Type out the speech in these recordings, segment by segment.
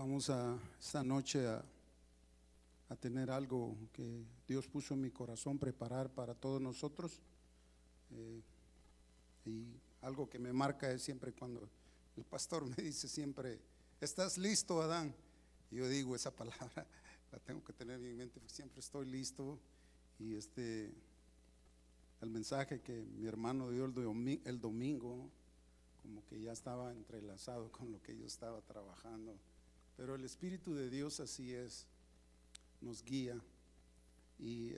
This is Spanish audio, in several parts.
Vamos esta noche a tener algo que Dios puso en mi corazón preparar para todos nosotros. Y algo que me marca es siempre cuando el pastor me dice siempre: ¿estás listo, Adán? Y yo digo, esa palabra la tengo que tener en mente porque siempre estoy listo. Y el mensaje que mi hermano dio el domingo, como que ya estaba entrelazado con lo que yo estaba trabajando. Pero el Espíritu de Dios así es, nos guía. Y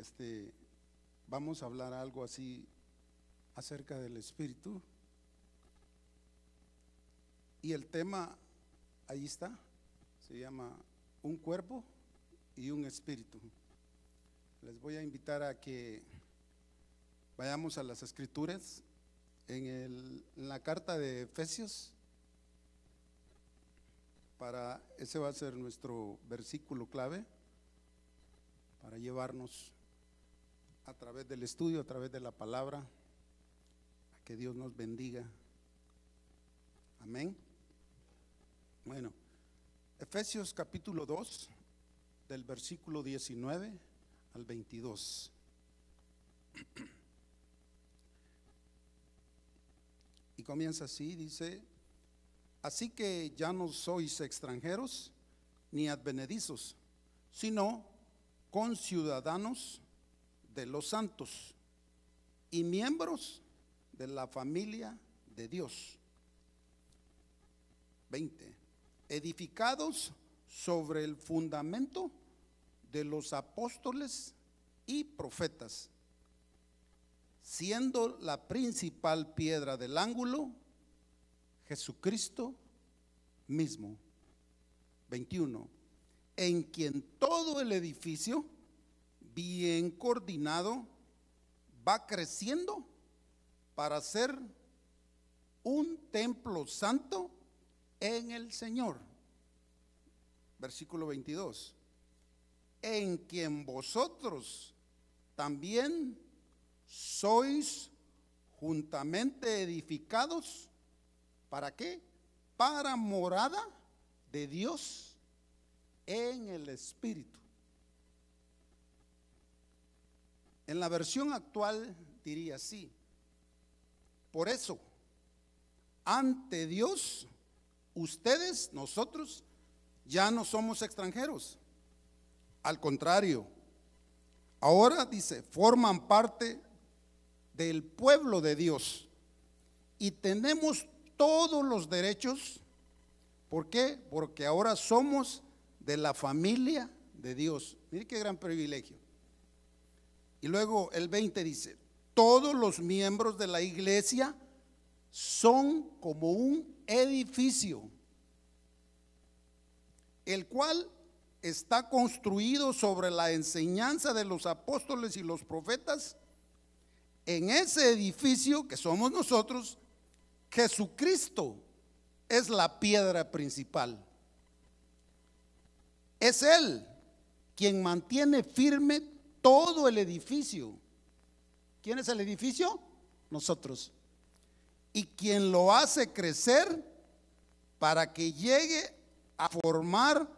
vamos a hablar algo así acerca del Espíritu. Y el tema, ahí está, se llama un cuerpo y un espíritu. Les voy a invitar a que vayamos a las Escrituras en la carta de Efesios. Ese va a ser nuestro versículo clave para llevarnos a través del estudio, a través de la palabra, a que Dios nos bendiga. Amén. Bueno, Efesios capítulo 2, del versículo 19 al 22. Y comienza así, dice: así que ya no sois extranjeros ni advenedizos, sino conciudadanos de los santos y miembros de la familia de Dios. 20. Edificados sobre el fundamento de los apóstoles y profetas, siendo la principal piedra del ángulo Jesucristo mismo. 21. En quien todo el edificio, bien coordinado, va creciendo para ser un templo santo en el Señor. Versículo 22. En quien vosotros también sois juntamente edificados. ¿Para qué? Para morada de Dios en el Espíritu. En la versión actual diría así: por eso, ante Dios, ustedes, nosotros, ya no somos extranjeros. Al contrario, ahora dice, forman parte del pueblo de Dios y tenemos todos los derechos. ¿Por qué? Porque ahora somos de la familia de Dios. Mire qué gran privilegio. Y luego el 20 dice: todos los miembros de la iglesia son como un edificio, el cual está construido sobre la enseñanza de los apóstoles y los profetas. En ese edificio que somos nosotros, Jesucristo es la piedra principal. Es Él quien mantiene firme todo el edificio. ¿Quién es el edificio? Nosotros. Y quien lo hace crecer para que llegue a formar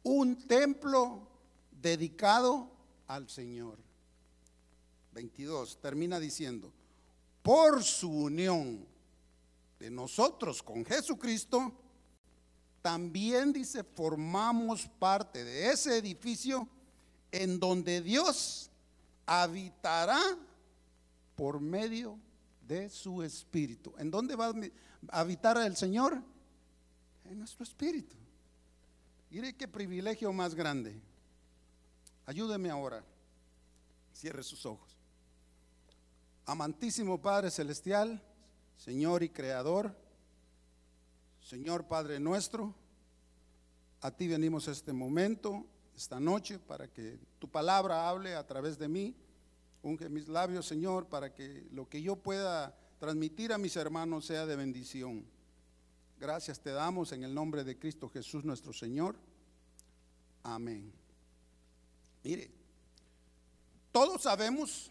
un templo dedicado al Señor. 22, termina diciendo: por su unión de nosotros con Jesucristo, también, dice, formamos parte de ese edificio en donde Dios habitará por medio de su Espíritu. ¿En dónde va a habitar el Señor? En nuestro espíritu. Mire qué privilegio más grande. Ayúdeme ahora. Cierre sus ojos. Amantísimo Padre Celestial, Señor y Creador, Señor Padre nuestro, a ti venimos este momento, esta noche, para que tu palabra hable a través de mí. Unge mis labios, Señor, para que lo que yo pueda transmitir a mis hermanos sea de bendición. Gracias te damos en el nombre de Cristo Jesús nuestro Señor. Amén. Mire, todos sabemos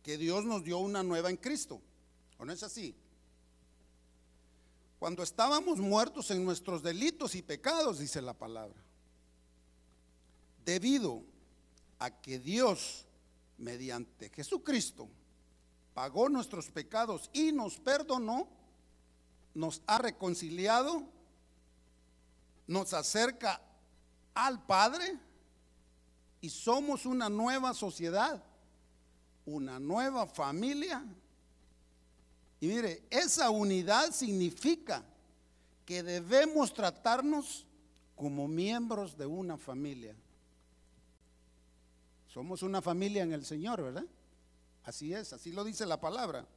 que Dios nos dio una nueva en Cristo, ¿o no es así? cuando estábamos muertos en nuestros delitos y pecados, dice la palabra, debido a que Dios, mediante Jesucristo, pagó nuestros pecados y nos perdonó, nos ha reconciliado, nos acerca al Padre y somos una nueva sociedad, una nueva familia. Y mire, esa unidad significa que debemos tratarnos como miembros de una familia. Somos una familia en el Señor, ¿verdad? Así es, así lo dice la palabra.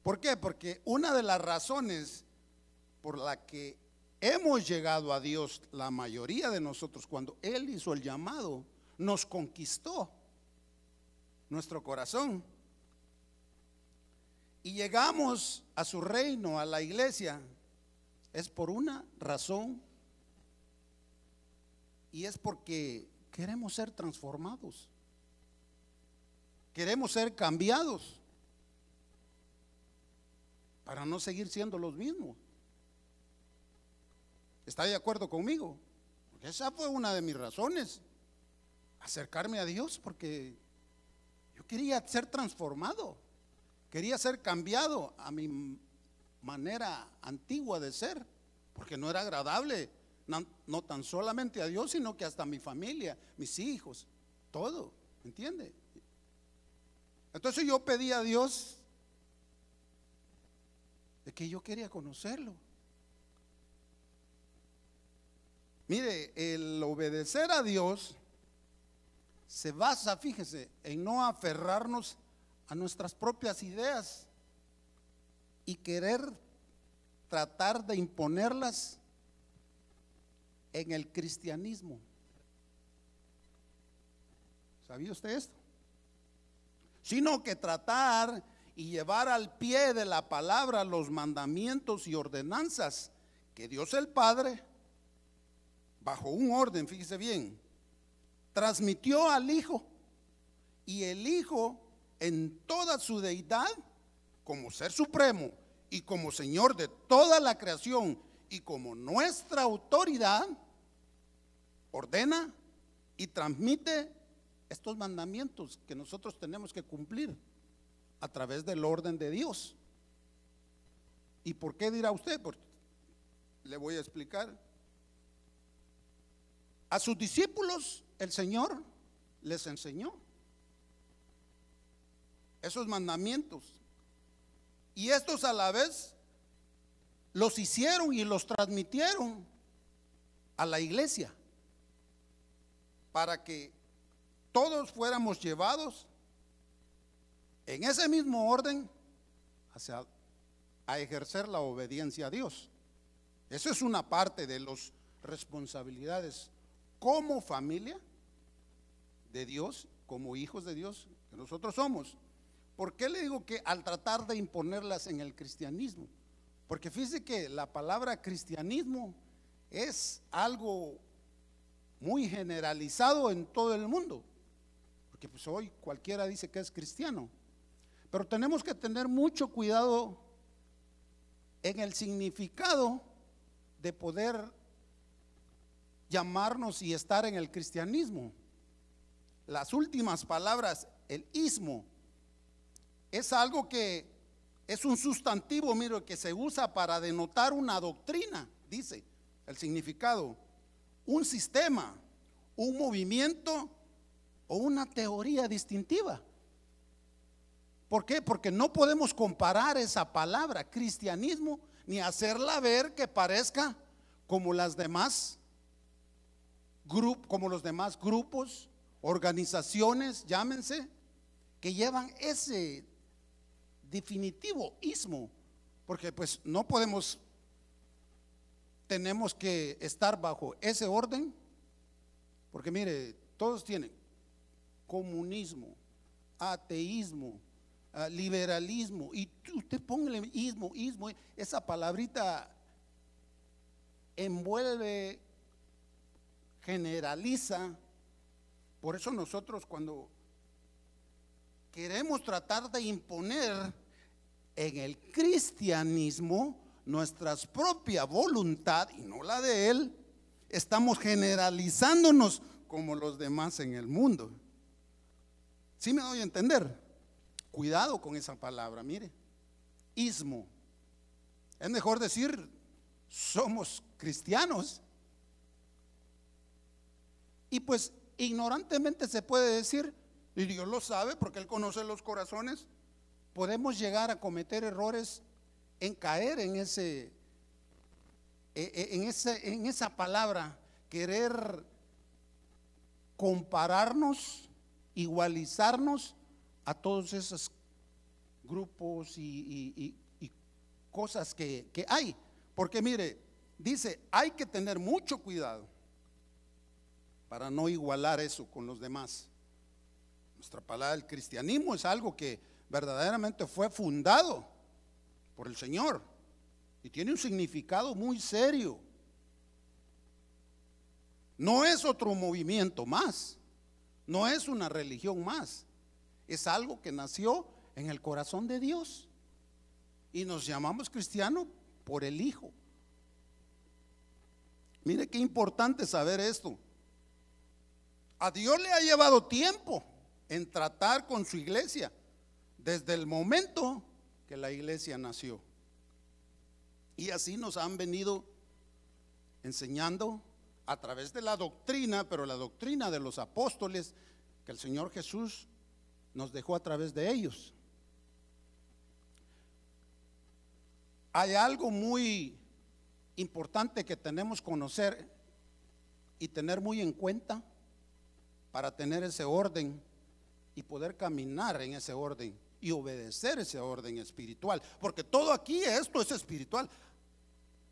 ¿Por qué? Porque una de las razones por la que hemos llegado a Dios, la mayoría de nosotros, cuando Él hizo el llamado, nos conquistó nuestro corazón. Y llegamos a su reino, a la iglesia, es por una razón, y es porque queremos ser transformados, queremos ser cambiados para no seguir siendo los mismos. ¿Está de acuerdo conmigo? Porque esa fue una de mis razones, acercarme a Dios, porque yo quería ser transformado, quería ser cambiado a mi manera antigua de ser, porque no era agradable, no tan solamente a Dios, sino que hasta a mi familia, mis hijos, todo, ¿entiende? Entonces yo pedí a Dios de que yo quería conocerlo. Mire, el obedecer a Dios se basa, fíjese, en no aferrarnos a nuestras propias ideas y querer tratar de imponerlas en el cristianismo. ¿Sabía usted esto? Sino que tratar y llevar al pie de la palabra los mandamientos y ordenanzas que Dios el Padre, bajo un orden, fíjese bien, transmitió al Hijo, y el Hijo en toda su deidad, como ser supremo y como Señor de toda la creación y como nuestra autoridad, ordena y transmite estos mandamientos que nosotros tenemos que cumplir a través del orden de Dios. ¿Y por qué dirá usted? Porque le voy a explicar. A sus discípulos el Señor les enseñó esos mandamientos, y estos a la vez los hicieron y los transmitieron a la iglesia para que todos fuéramos llevados en ese mismo orden a ejercer la obediencia a Dios. Eso es una parte de las responsabilidades como familia de Dios, como hijos de Dios que nosotros somos. ¿Por qué le digo que al tratar de imponerlas en el cristianismo? Porque fíjese que la palabra cristianismo es algo muy generalizado en todo el mundo, porque pues hoy cualquiera dice que es cristiano, pero tenemos que tener mucho cuidado en el significado de poder llamarnos y estar en el cristianismo. Las últimas palabras, el ismo, es algo que es un sustantivo, mire, que se usa para denotar una doctrina, dice el significado, un sistema, un movimiento o una teoría distintiva. ¿Por qué? Porque no podemos comparar esa palabra cristianismo ni hacerla ver que parezca como las demás como los demás grupos, organizaciones, llámense, que llevan ese definitivo ismo, porque pues no podemos, tenemos que estar bajo ese orden, porque mire, todos tienen comunismo, ateísmo, liberalismo, y usted póngale ismo, esa palabrita envuelve, generaliza. Por eso nosotros cuando queremos tratar de imponer en el cristianismo, nuestra propia voluntad y no la de Él, estamos generalizándonos como los demás en el mundo. ¿Sí me doy a entender? Cuidado con esa palabra, mire. Ismo. Es mejor decir somos cristianos. Y pues ignorantemente se puede decir, y Dios lo sabe porque Él conoce los corazones, podemos llegar a cometer errores en caer en esa palabra, querer compararnos, igualizarnos a todos esos grupos y cosas que hay. Porque mire, dice, hay que tener mucho cuidado para no igualar eso con los demás. Nuestra palabra, el cristianismo, es algo que verdaderamente fue fundado por el Señor y tiene un significado muy serio. No es otro movimiento más, no es una religión más, es algo que nació en el corazón de Dios y nos llamamos cristianos por el Hijo. Mire qué importante saber esto. A Dios le ha llevado tiempo en tratar con su iglesia desde el momento que la iglesia nació, y así nos han venido enseñando a través de la doctrina, pero la doctrina de los apóstoles que el Señor Jesús nos dejó a través de ellos. Hay algo muy importante que tenemos que conocer y tener muy en cuenta para tener ese orden y poder caminar en ese orden y obedecer ese orden espiritual, porque todo aquí, esto es espiritual.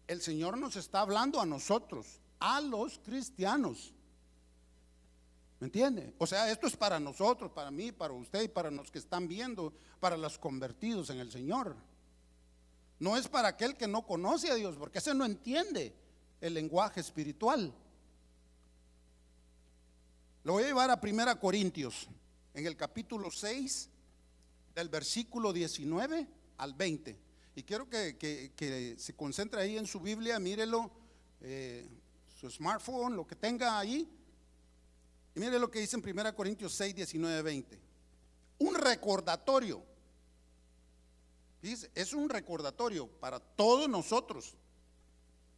El Señor nos está hablando a nosotros, a los cristianos, ¿me entiende? O sea, esto es para nosotros, para mí, para usted y para los que están viendo, para los convertidos en el Señor. No es para aquel que no conoce a Dios, porque ese no entiende el lenguaje espiritual. Lo voy a llevar a 1 Corintios, en el capítulo 6, del versículo 19 al 20. Y quiero que se concentre ahí en su Biblia, mírelo, su smartphone, lo que tenga ahí. Y mire lo que dice en 1 Corintios 6, 19, 20. Un recordatorio. Dice, es un recordatorio para todos nosotros.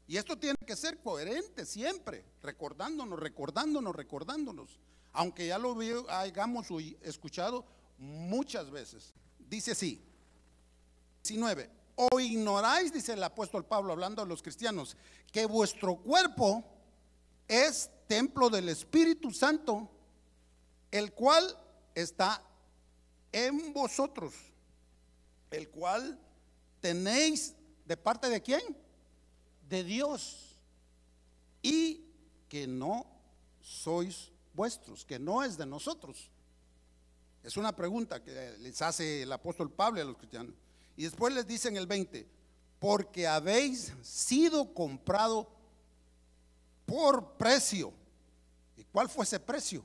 Y esto tiene que ser coherente siempre, recordándonos, aunque ya lo hayamos escuchado muchas veces. Dice así, 19, o ignoráis, dice el apóstol Pablo hablando a los cristianos, que vuestro cuerpo es templo del Espíritu Santo, el cual está en vosotros, el cual tenéis de parte de ¿quién? De Dios, y que no sois vuestros, que no es de nosotros. Es una pregunta que les hace el apóstol Pablo a los cristianos. Y después les dice en el 20, porque habéis sido comprado por precio. ¿Y cuál fue ese precio?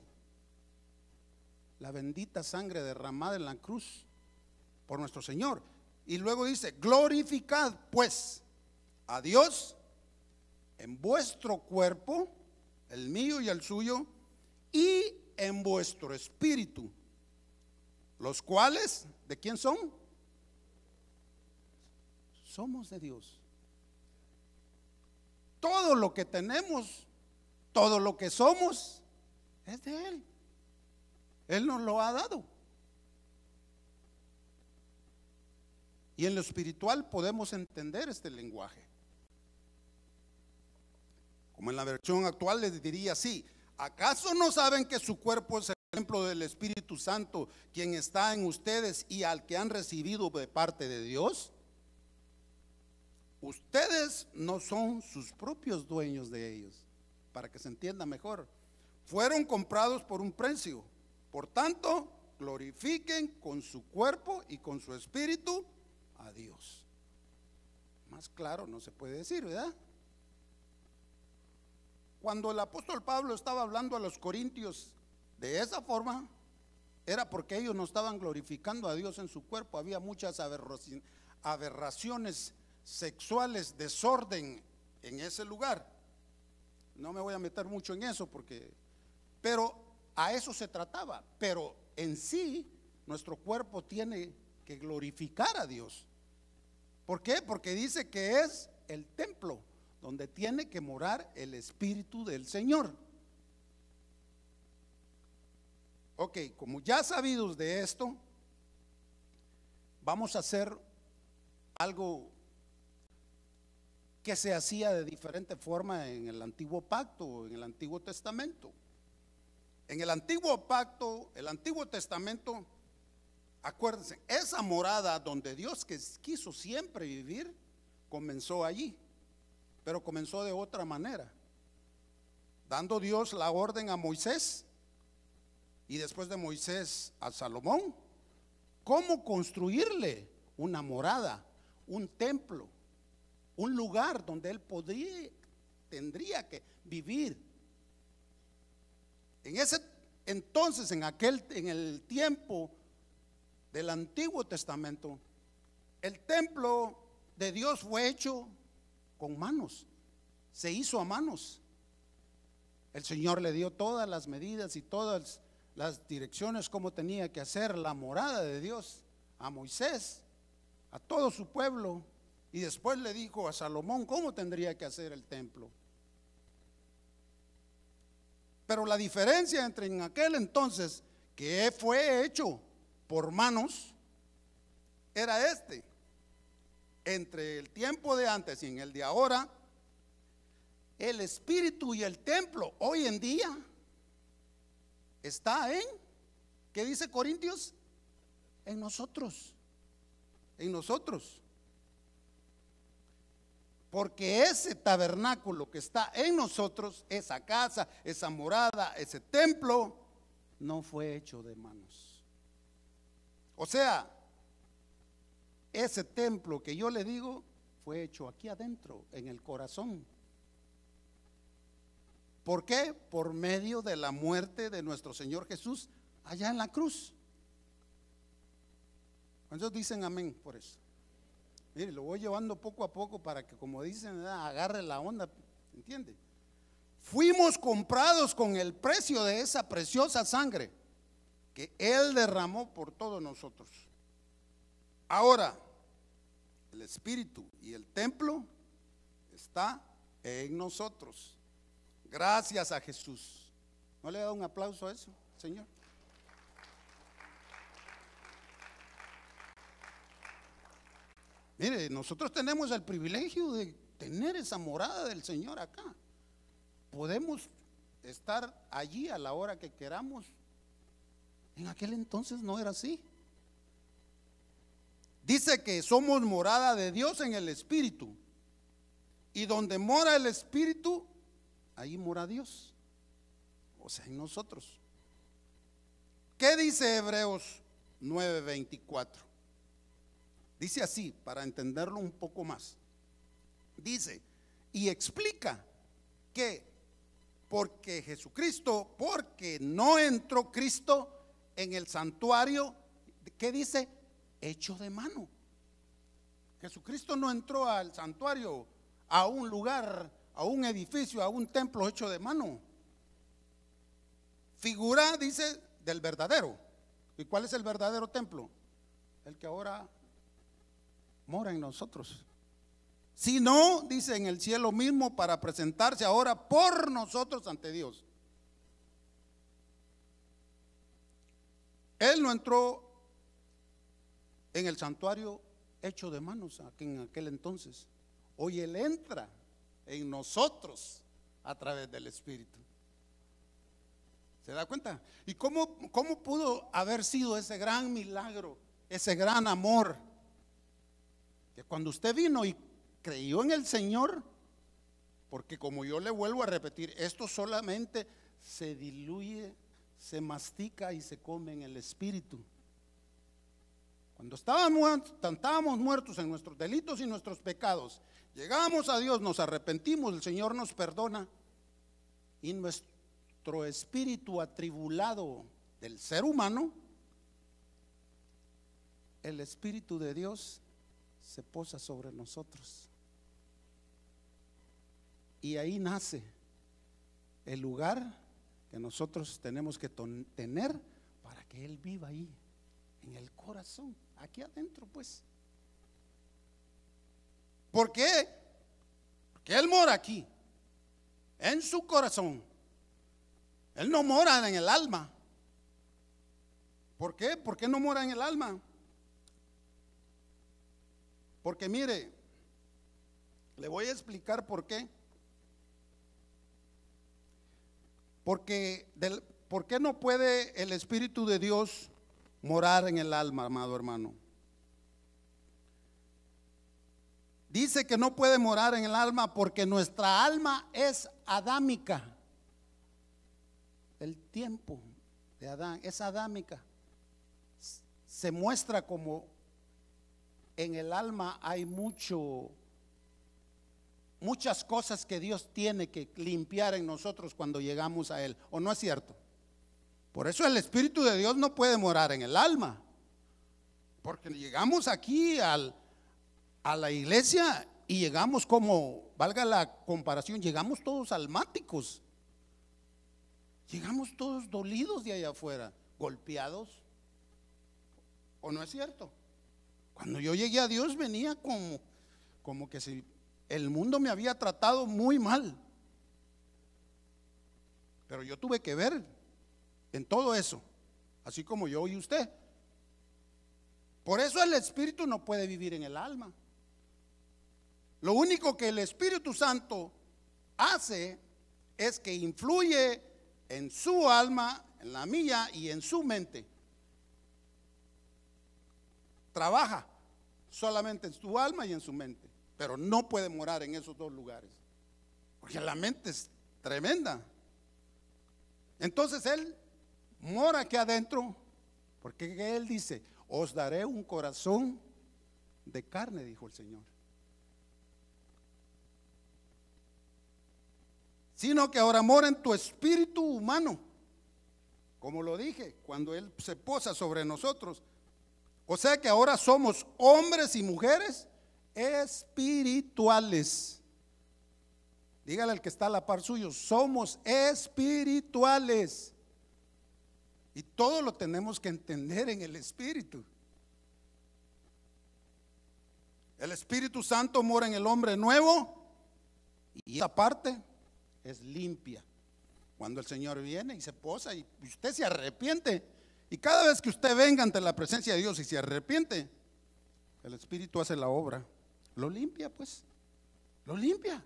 La bendita sangre derramada en la cruz por nuestro Señor. Y luego dice, glorificad pues a Dios en vuestro cuerpo, el mío y el suyo, y en vuestro espíritu, los cuales, ¿de quién son? Somos de Dios. Todo lo que tenemos, todo lo que somos, es de Él. Él nos lo ha dado. Y en lo espiritual podemos entender este lenguaje. Como en la versión actual les diría así: ¿acaso no saben que su cuerpo es el templo del Espíritu Santo, quien está en ustedes y al que han recibido de parte de Dios? Ustedes no son sus propios dueños de ellos. Para que se entienda mejor, fueron comprados por un precio. Por tanto, glorifiquen con su cuerpo y con su espíritu a Dios. Más claro no se puede decir, ¿verdad? Cuando el apóstol Pablo estaba hablando a los corintios de esa forma, era porque ellos no estaban glorificando a Dios en su cuerpo. Había muchas aberraciones sexuales, desorden en ese lugar. No me voy a meter mucho en eso pero a eso se trataba. Pero en sí, nuestro cuerpo tiene que glorificar a Dios. ¿Por qué? Porque dice que es el templo donde tiene que morar el Espíritu del Señor. Ok, como ya sabidos de esto, vamos a hacer algo que se hacía de diferente forma en el antiguo pacto, en el Antiguo Testamento. En el antiguo pacto, el Antiguo Testamento, acuérdense, esa morada donde Dios quiso siempre vivir, comenzó allí, pero comenzó de otra manera, dando Dios la orden a Moisés y después de Moisés a Salomón, cómo construirle una morada, un templo, un lugar donde él tendría que vivir. En ese entonces, en el tiempo del Antiguo Testamento, el templo de Dios fue hecho con manos, se hizo a manos. El Señor le dio todas las medidas y todas las direcciones cómo tenía que hacer la morada de Dios a Moisés, a todo su pueblo, y después le dijo a Salomón cómo tendría que hacer el templo. Pero la diferencia entre en aquel entonces, que fue hecho por manos, era entre el tiempo de antes y en el de ahora, el espíritu y el templo hoy en día está ¿qué dice Corintios? En nosotros, porque ese tabernáculo que está en nosotros, esa casa, esa morada, ese templo, no fue hecho de manos. O sea, ese templo que yo le digo fue hecho aquí adentro, en el corazón. ¿Por qué? Por medio de la muerte de nuestro Señor Jesús allá en la cruz. ¿Cuántos dicen amén por eso? Mire, lo voy llevando poco a poco para que, como dicen, agarre la onda, ¿entiende? Fuimos comprados con el precio de esa preciosa sangre que Él derramó por todos nosotros. Ahora, el Espíritu y el templo está en nosotros. Gracias a Jesús. ¿No le da un aplauso a eso, Señor? Mire, nosotros tenemos el privilegio de tener esa morada del Señor acá. Podemos estar allí a la hora que queramos. En aquel entonces no era así. Dice que somos morada de Dios en el Espíritu. Y donde mora el Espíritu, ahí mora Dios. O sea, en nosotros. ¿Qué dice Hebreos 9:24? Dice así, para entenderlo un poco más. Dice, y explica que porque no entró Cristo en el santuario, ¿qué dice? Hecho de mano. Jesucristo no entró al santuario, a un lugar, a un edificio, a un templo hecho de mano. Figura, dice, del verdadero. ¿Y cuál es el verdadero templo? El que ahora mora en nosotros. Si no, dice, en el cielo mismo, para presentarse ahora por nosotros ante Dios. Él no entró en el santuario hecho de manos en aquel entonces. Hoy Él entra en nosotros a través del Espíritu. ¿Se da cuenta? ¿Y cómo pudo haber sido ese gran milagro, ese gran amor? Que cuando usted vino y creyó en el Señor, porque como yo le vuelvo a repetir, esto solamente se diluye, se mastica y se come en el Espíritu. Cuando estábamos muertos en nuestros delitos y nuestros pecados, llegamos a Dios, nos arrepentimos, el Señor nos perdona y nuestro espíritu atribulado del ser humano, el Espíritu de Dios se posa sobre nosotros. Y ahí nace el lugar que nosotros tenemos que tener para que Él viva ahí, en el corazón, aquí adentro pues. ¿Por qué? Porque Él mora aquí, en su corazón. Él no mora en el alma. ¿Por qué? ¿Por qué no mora en el alma? Porque mire, le voy a explicar por qué. Porque ¿por qué no puede el Espíritu de Dios morar en el alma, amado hermano? Dice que no puede morar en el alma porque nuestra alma es adámica. El tiempo de Adán es adámica. Se muestra como en el alma hay muchas cosas que Dios tiene que limpiar en nosotros cuando llegamos a Él, ¿o no es cierto? Por eso el Espíritu de Dios no puede morar en el alma, porque llegamos aquí a la iglesia y llegamos como, valga la comparación, llegamos todos almáticos, llegamos todos dolidos de allá afuera, golpeados, ¿o no es cierto? Cuando yo llegué a Dios venía como que si el mundo me había tratado muy mal, pero yo tuve que ver en todo eso, así como yo y usted. Por eso el Espíritu no puede vivir en el alma. Lo único que el Espíritu Santo hace es que influye en su alma, en la mía y en su mente. Trabaja solamente en su alma y en su mente, pero no puede morar en esos dos lugares, porque la mente es tremenda. Entonces Él mora aquí adentro, porque Él dice: os daré un corazón de carne, dijo el Señor. Sino que ahora mora en tu espíritu humano, como lo dije, cuando Él se posa sobre nosotros. O sea que ahora somos hombres y mujeres espirituales. Dígale al que está a la par suyo: somos espirituales. Y todo lo tenemos que entender en el Espíritu. El Espíritu Santo mora en el hombre nuevo, y esa parte es limpia. Cuando el Señor viene y se posa y usted se arrepiente, y cada vez que usted venga ante la presencia de Dios y se arrepiente, el Espíritu hace la obra, lo limpia pues, lo limpia.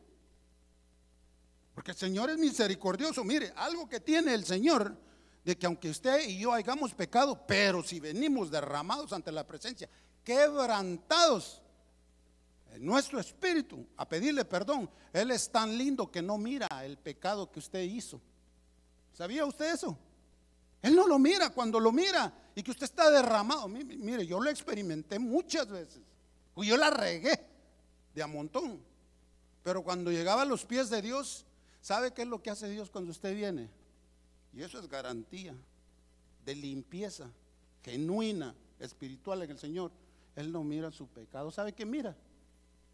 Porque el Señor es misericordioso. Mire, algo que tiene el Señor, de que aunque usted y yo hayamos pecado, pero si venimos derramados ante la presencia, quebrantados en nuestro espíritu a pedirle perdón, Él es tan lindo que no mira el pecado que usted hizo. ¿Sabía usted eso? Él no lo mira. Cuando lo mira y que usted está derramado, mire, yo lo experimenté muchas veces, yo la regué de a montón, pero cuando llegaba a los pies de Dios, ¿sabe qué es lo que hace Dios cuando usted viene? Y eso es garantía de limpieza genuina, espiritual en el Señor. Él no mira su pecado. ¿Sabe qué mira?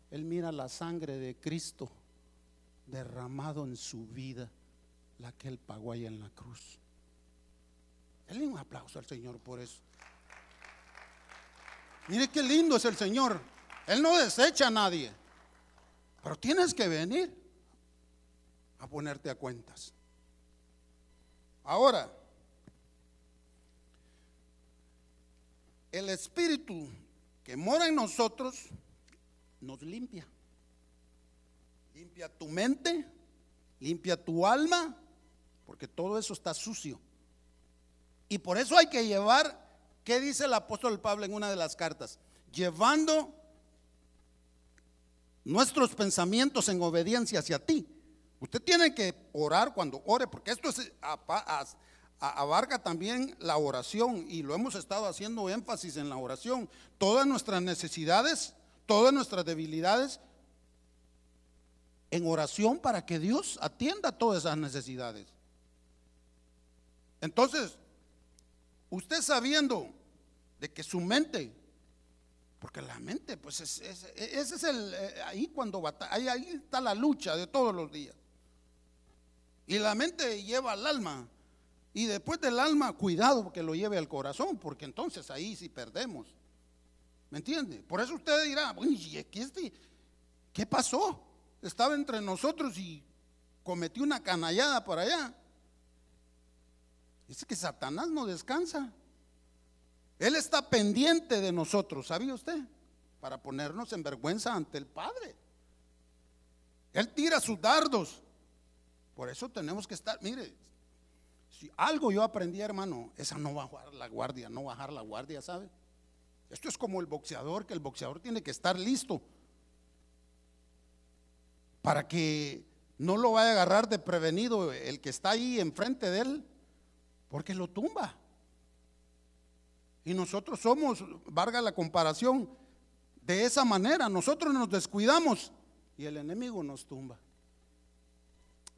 Él mira la sangre de Cristo derramado en su vida, la que Él pagó ahí en la cruz. Denle un aplauso al Señor por eso. Mire qué lindo es el Señor. Él no desecha a nadie, pero tienes que venir a ponerte a cuentas. Ahora, el Espíritu que mora en nosotros nos limpia. Limpia tu mente, limpia tu alma, porque todo eso está sucio. Y por eso hay que llevar, ¿qué dice el apóstol Pablo en una de las cartas? Llevando nuestros pensamientos en obediencia hacia ti. Usted tiene que orar cuando ore, porque esto abarca también la oración, y lo hemos estado haciendo énfasis en la oración. Todas nuestras necesidades, todas nuestras debilidades, en oración, para que Dios atienda todas esas necesidades. Entonces, usted sabiendo de que su mente, Porque la mente, pues ese es ahí cuando ahí está la lucha de todos los días. Y la mente lleva al alma. Y después del alma, cuidado que lo lleve al corazón, porque entonces ahí sí perdemos. ¿Me entiende? Por eso usted dirá, ¿y qué pasó? Estaba entre nosotros y cometió una canallada por allá. Es que Satanás no descansa. Él está pendiente de nosotros, ¿sabía usted? Para ponernos en vergüenza ante el Padre. Él tira sus dardos. Por eso tenemos que estar, mire, si algo yo aprendí, hermano, es a no bajar la guardia, no bajar la guardia, ¿sabe? Esto es como el boxeador, que el boxeador tiene que estar listo para que no lo vaya a agarrar de prevenido el que está ahí enfrente de él, porque lo tumba. Y nosotros somos, valga la comparación, de esa manera. Nosotros nos descuidamos y el enemigo nos tumba.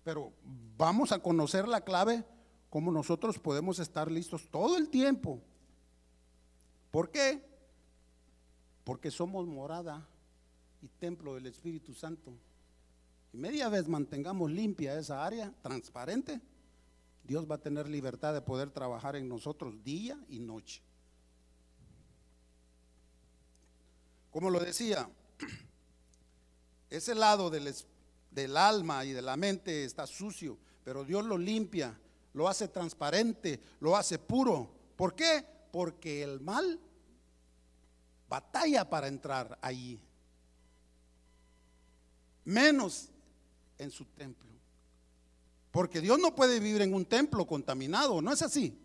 Pero vamos a conocer la clave, cómo nosotros podemos estar listos todo el tiempo. ¿Por qué? Porque somos morada y templo del Espíritu Santo. Y media vez mantengamos limpia esa área, transparente, Dios va a tener libertad de poder trabajar en nosotros día y noche. Como lo decía, ese lado del alma y de la mente está sucio, pero Dios lo limpia, lo hace transparente, lo hace puro. ¿Por qué? Porque el mal batalla para entrar allí, menos en su templo. Porque Dios no puede vivir en un templo contaminado, ¿no es así?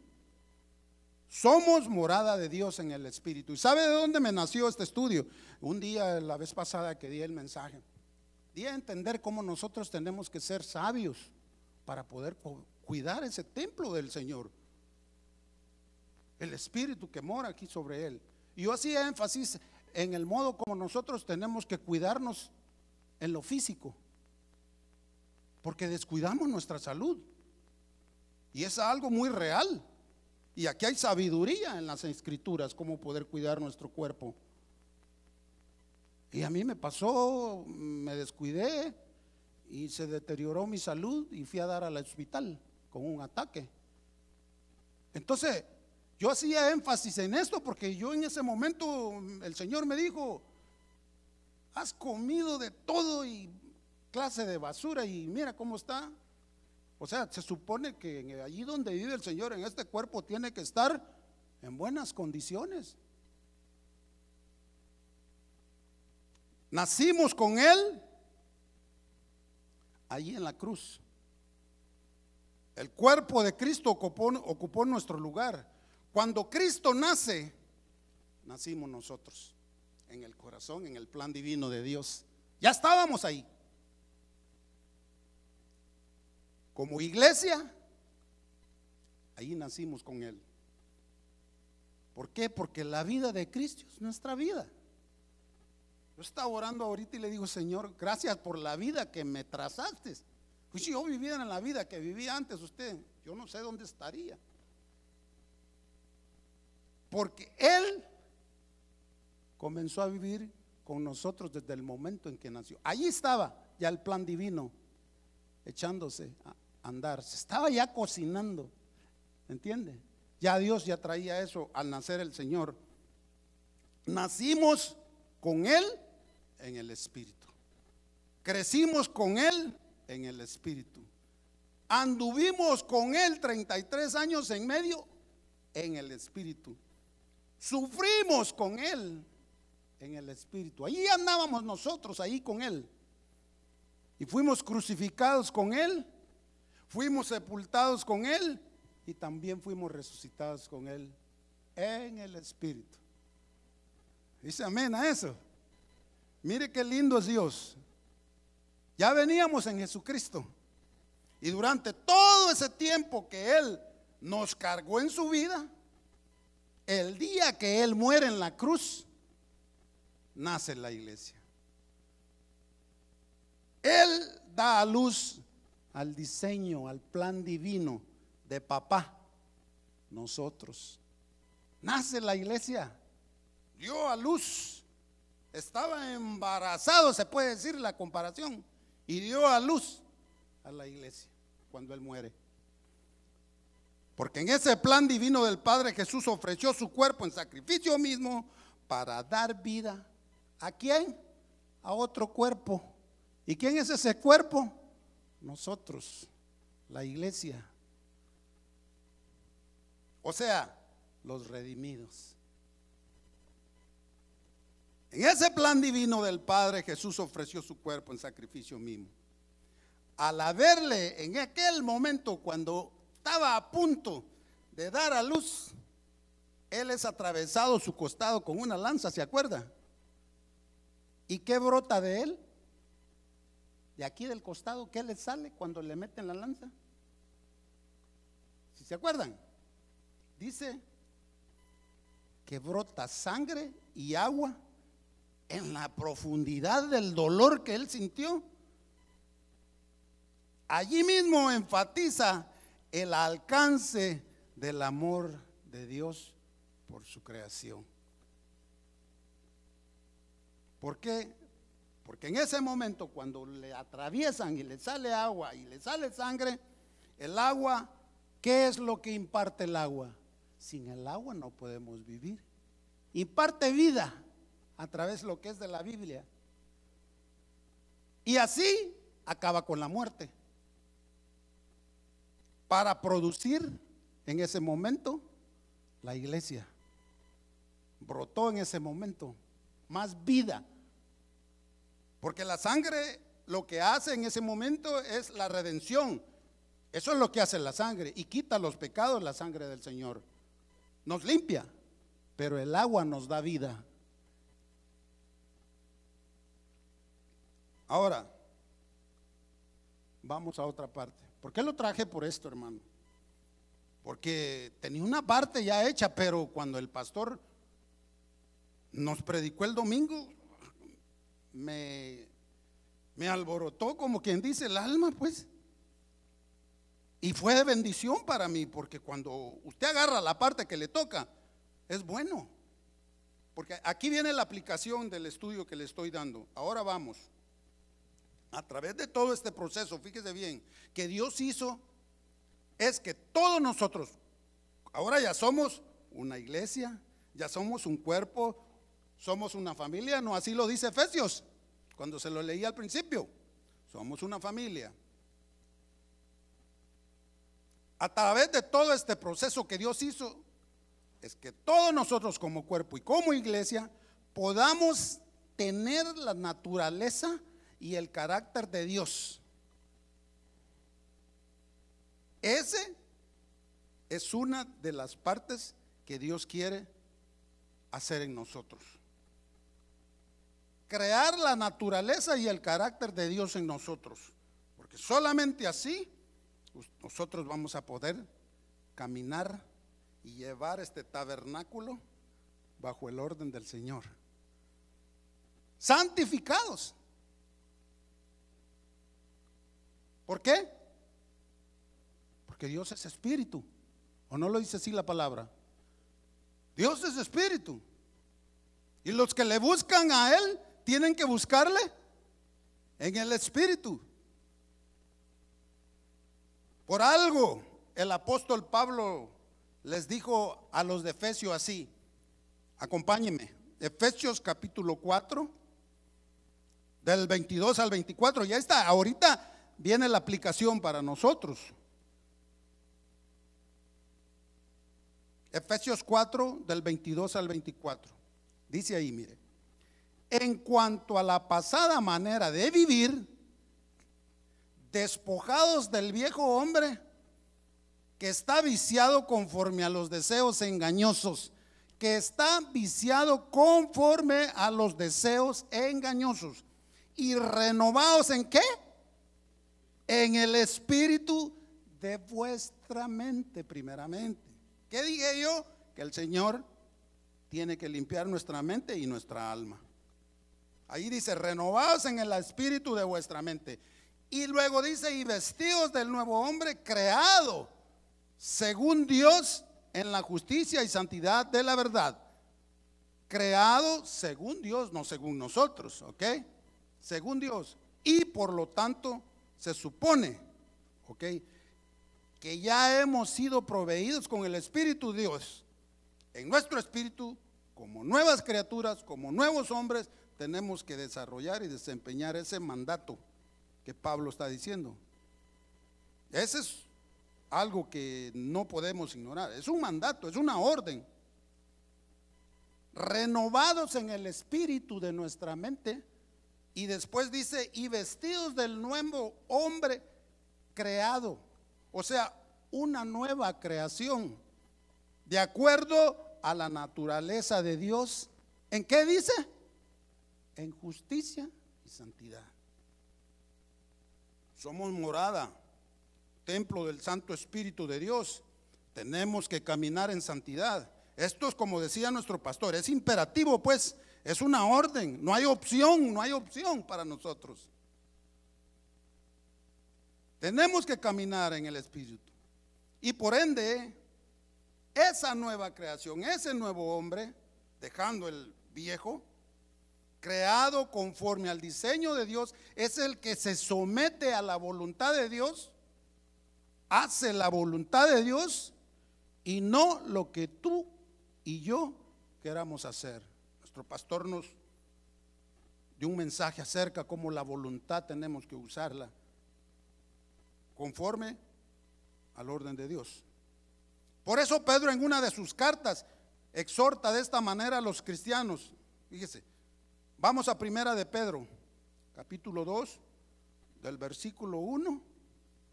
Somos morada de Dios en el Espíritu. ¿Y sabe de dónde me nació este estudio? Un día, la vez pasada que di el mensaje, di a entender cómo nosotros tenemos que ser sabios para poder cuidar ese templo del Señor, el Espíritu que mora aquí sobre él. Y yo hacía énfasis en el modo como nosotros tenemos que cuidarnos en lo físico, porque descuidamos nuestra salud, y es algo muy real. Y aquí hay sabiduría en las escrituras, cómo poder cuidar nuestro cuerpo. Y a mí me pasó, me descuidé y se deterioró mi salud y fui a dar al hospital con un ataque. Entonces, yo hacía énfasis en esto porque yo en ese momento el Señor me dijo: has comido de todo y clase de basura y mira cómo está. O sea, se supone que allí donde vive el Señor, en este cuerpo, tiene que estar en buenas condiciones. Nacimos con Él allí en la cruz. El cuerpo de Cristo ocupó nuestro lugar. Cuando Cristo nace, nacimos nosotros en el corazón, en el plan divino de Dios. Ya estábamos ahí. Como iglesia, ahí nacimos con Él. ¿Por qué? Porque la vida de Cristo es nuestra vida. Yo estaba orando ahorita y le digo: Señor, gracias por la vida que me trazaste. Pues si yo viviera en la vida que vivía antes usted, yo no sé dónde estaría. Porque Él comenzó a vivir con nosotros desde el momento en que nació. Allí estaba ya el plan divino echándose a andar, se estaba ya cocinando, ¿entiende? Ya Dios ya traía eso al nacer el Señor. Nacimos con Él en el Espíritu, crecimos con Él en el Espíritu, anduvimos con Él 33 años en medio en el Espíritu, sufrimos con Él en el Espíritu. Allí andábamos nosotros, ahí con Él, y fuimos crucificados con Él, fuimos sepultados con Él y también fuimos resucitados con Él en el Espíritu. Dice amén a eso. Mire qué lindo es Dios. Ya veníamos en Jesucristo y durante todo ese tiempo que Él nos cargó en su vida, el día que Él muere en la cruz, nace la iglesia. Él da a luz al diseño, al plan divino de papá, nosotros. Nace la iglesia, dio a luz estaba embarazado, se puede decir la comparación, y dio a luz a la iglesia cuando él muere. Porque en ese plan divino del Padre, Jesús ofreció su cuerpo en sacrificio mismo para dar vida. ¿A quién? A otro cuerpo. ¿Y quién es ese cuerpo? Nosotros, la iglesia. O sea, los redimidos. En ese plan divino del Padre, Jesús ofreció su cuerpo en sacrificio mismo. Al haberle en aquel momento, cuando estaba a punto de dar a luz, él es atravesado su costado con una lanza, ¿se acuerda? ¿Y qué brota de él? De aquí del costado, ¿qué le sale cuando le meten la lanza? ¿Sí se acuerdan? Dice que brota sangre y agua en la profundidad del dolor que él sintió. Allí mismo enfatiza el alcance del amor de Dios por su creación. ¿Por qué? Porque en ese momento, cuando le atraviesan y le sale agua y le sale sangre, el agua, ¿qué es lo que imparte el agua? Sin el agua no podemos vivir. Imparte vida a través de lo que es de la Biblia. Y así acaba con la muerte. Para producir en ese momento la iglesia. Brotó en ese momento más vida. Porque la sangre lo que hace en ese momento es la redención. Eso es lo que hace la sangre y quita los pecados, la sangre del Señor. Nos limpia, pero el agua nos da vida. Ahora, vamos a otra parte. ¿Por qué lo traje por esto, hermano? Porque tenía una parte ya hecha, pero cuando el pastor nos predicó el domingo, me alborotó, como quien dice, el alma, pues. Y fue de bendición para mí, porque cuando usted agarra la parte que le toca, es bueno. Porque aquí viene la aplicación del estudio que le estoy dando. Ahora vamos. A través de todo este proceso, fíjese bien, que Dios hizo, es que todos nosotros, ahora ya somos una iglesia, ya somos un cuerpo, somos una familia, no así lo dice Efesios, cuando se lo leí al principio, somos una familia. A través de todo este proceso que Dios hizo, es que todos nosotros como cuerpo y como iglesia podamos tener la naturaleza y el carácter de Dios. Ese es una de las partes que Dios quiere hacer en nosotros. Crear la naturaleza y el carácter de Dios en nosotros. Porque solamente así nosotros vamos a poder caminar y llevar este tabernáculo bajo el orden del Señor. Santificados. ¿Por qué? Porque Dios es espíritu. ¿O no lo dice así la palabra? Dios es espíritu. Y los que le buscan a Él tienen que buscarle en el espíritu. Por algo el apóstol Pablo les dijo a los de Efesios así. Acompáñenme. Efesios capítulo 4, del 22 al 24. Ya está, ahorita viene la aplicación para nosotros. Efesios 4, del 22 al 24. Dice ahí, mire. En cuanto a la pasada manera de vivir, despojados del viejo hombre que está viciado conforme a los deseos engañosos, que está viciado conforme a los deseos engañosos, y renovados ¿en qué? En el espíritu de vuestra mente primeramente. ¿Qué dije yo? Que el Señor tiene que limpiar nuestra mente y nuestra alma. Ahí dice, renovados en el espíritu de vuestra mente. Y luego dice, y vestidos del nuevo hombre creado según Dios en la justicia y santidad de la verdad. creado según Dios, no según nosotros, ¿ok? Según Dios. Y por lo tanto se supone, ¿ok?, que ya hemos sido proveídos con el Espíritu de Dios. En nuestro espíritu, como nuevas criaturas, como nuevos hombres, tenemos que desarrollar y desempeñar ese mandato que Pablo está diciendo. Ese es algo que no podemos ignorar. Es un mandato, es una orden. Renovados en el espíritu de nuestra mente. Y después dice, y vestidos del nuevo hombre creado. O sea, una nueva creación, de acuerdo a la naturaleza de Dios. ¿En qué dice? En justicia y santidad. Somos morada, templo del Santo Espíritu de Dios. Tenemos que caminar en santidad. Esto es, como decía nuestro pastor, es imperativo, pues, es una orden, no hay opción para nosotros. Tenemos que caminar en el Espíritu. Y por ende, esa nueva creación, ese nuevo hombre, dejando el viejo, creado conforme al diseño de Dios, es el que se somete a la voluntad de Dios, hace la voluntad de Dios y no lo que tú y yo queramos hacer. Nuestro pastor nos dio un mensaje acerca de cómo la voluntad tenemos que usarla conforme al orden de Dios. Por eso Pedro en una de sus cartas exhorta de esta manera a los cristianos. Fíjese, vamos a primera de Pedro, capítulo 2, del versículo 1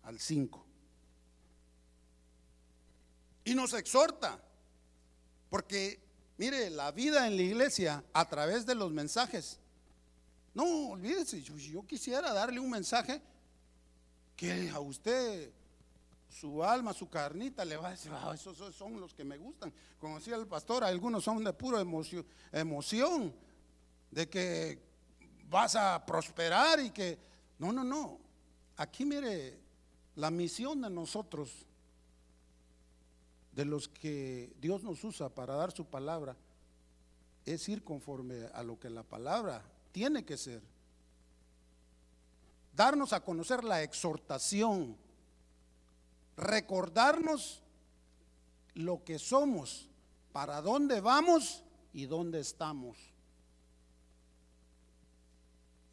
al 5. Y nos exhorta, porque mire, la vida en la iglesia a través de los mensajes, no olvídese, yo quisiera darle un mensaje que a usted, su alma, su carnita le va a decir, esos son los que me gustan. Como decía el pastor, algunos son de pura emoción, de que vas a prosperar y que, no, aquí mire, la misión de nosotros, de los que Dios nos usa para dar su palabra, es ir conforme a lo que la palabra tiene que ser. Darnos a conocer la exhortación, recordarnos lo que somos, para dónde vamos y dónde estamos,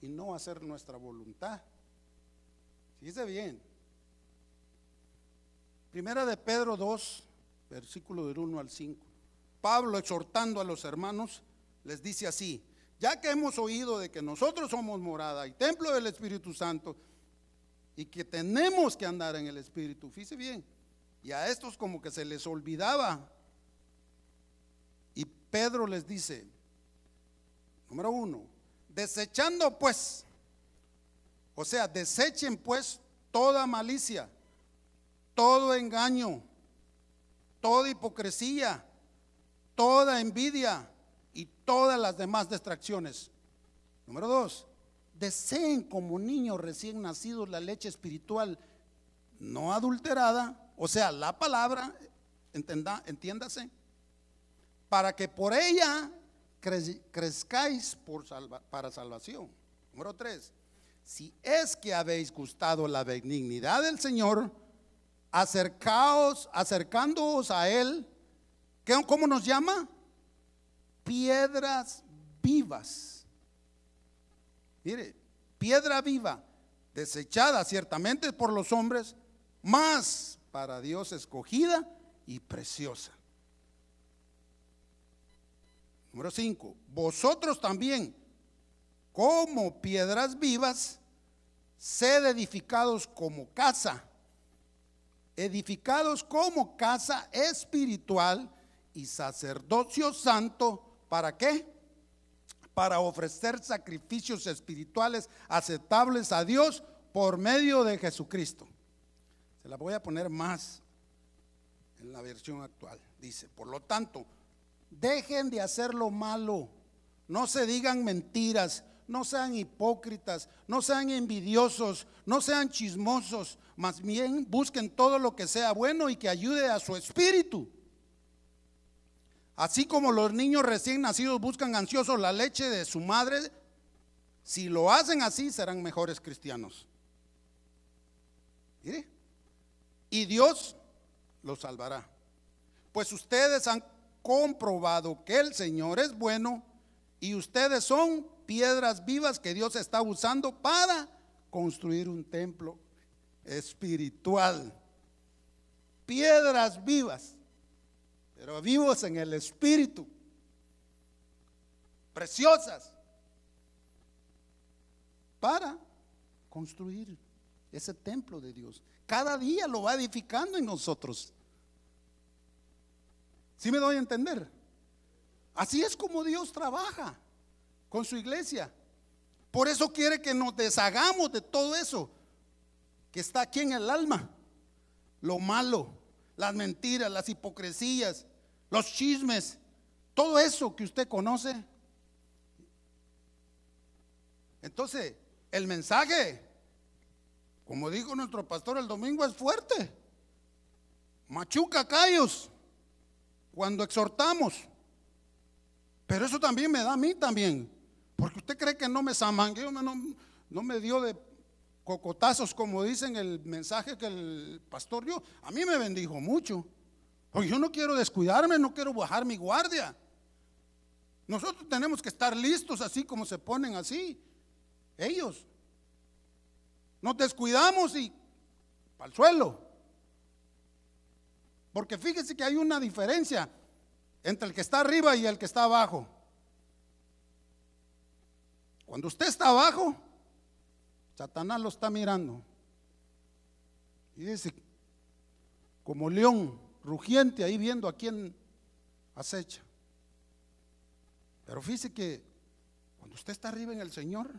y no hacer nuestra voluntad. Fíjese bien, primera de Pedro 2, versículo del 1 al 5. Pablo, exhortando a los hermanos, les dice así: ya que hemos oído de que nosotros somos morada y templo del Espíritu Santo, y que tenemos que andar en el Espíritu, fíjese bien, y a estos como que se les olvidaba, y Pedro les dice, número 1, desechando pues, o sea, desechen pues toda malicia, todo engaño, toda hipocresía, toda envidia y todas las demás distracciones. Número 2, deseen como niños recién nacidos la leche espiritual no adulterada, o sea, la palabra, entiéndase, para que por ella crezcáis para salvación. Número 3, si es que habéis gustado la benignidad del Señor, acercándoos a Él, ¿cómo nos llama? Piedras vivas. Mire, piedra viva, desechada ciertamente por los hombres, mas para Dios escogida y preciosa. Número 5, vosotros también, como piedras vivas, sed edificados como casa espiritual y sacerdocio santo. ¿Para qué? Para ofrecer sacrificios espirituales aceptables a Dios por medio de Jesucristo. Se la voy a poner más en la versión actual. Dice, por lo tanto, dejen de hacer lo malo, no se digan mentiras, no sean hipócritas, no sean envidiosos, no sean chismosos, más bien busquen todo lo que sea bueno y que ayude a su espíritu. Así como los niños recién nacidos buscan ansiosos la leche de su madre, si lo hacen así serán mejores cristianos. Mire, y Dios los salvará. Pues ustedes han comprobado que el Señor es bueno y ustedes son piedras vivas que Dios está usando para construir un templo espiritual. Piedras vivas, pero vivos en el espíritu, preciosas, para construir ese templo de Dios. Cada día lo va edificando en nosotros. ¿Sí me doy a entender? Así es como Dios trabaja con su iglesia. Por eso quiere que nos deshagamos de todo eso que está aquí en el alma. Lo malo, las mentiras, las hipocresías, los chismes, todo eso que usted conoce. Entonces, el mensaje, como dijo nuestro pastor el domingo, es fuerte. Machuca callos cuando exhortamos. Pero eso también me da a mí también. Porque usted cree que no me zamangueo, no me dio de cocotazos, como dicen el mensaje que el pastor dio. A mí me bendijo mucho. Porque yo no quiero descuidarme, no quiero bajar mi guardia. Nosotros tenemos que estar listos así como se ponen así ellos. Nos descuidamos y para el suelo. Porque fíjese que hay una diferencia entre el que está arriba y el que está abajo. Cuando usted está abajo, Satanás lo está mirando y dice, como león rugiente ahí viendo a quién acecha. Pero fíjese que cuando usted está arriba en el Señor,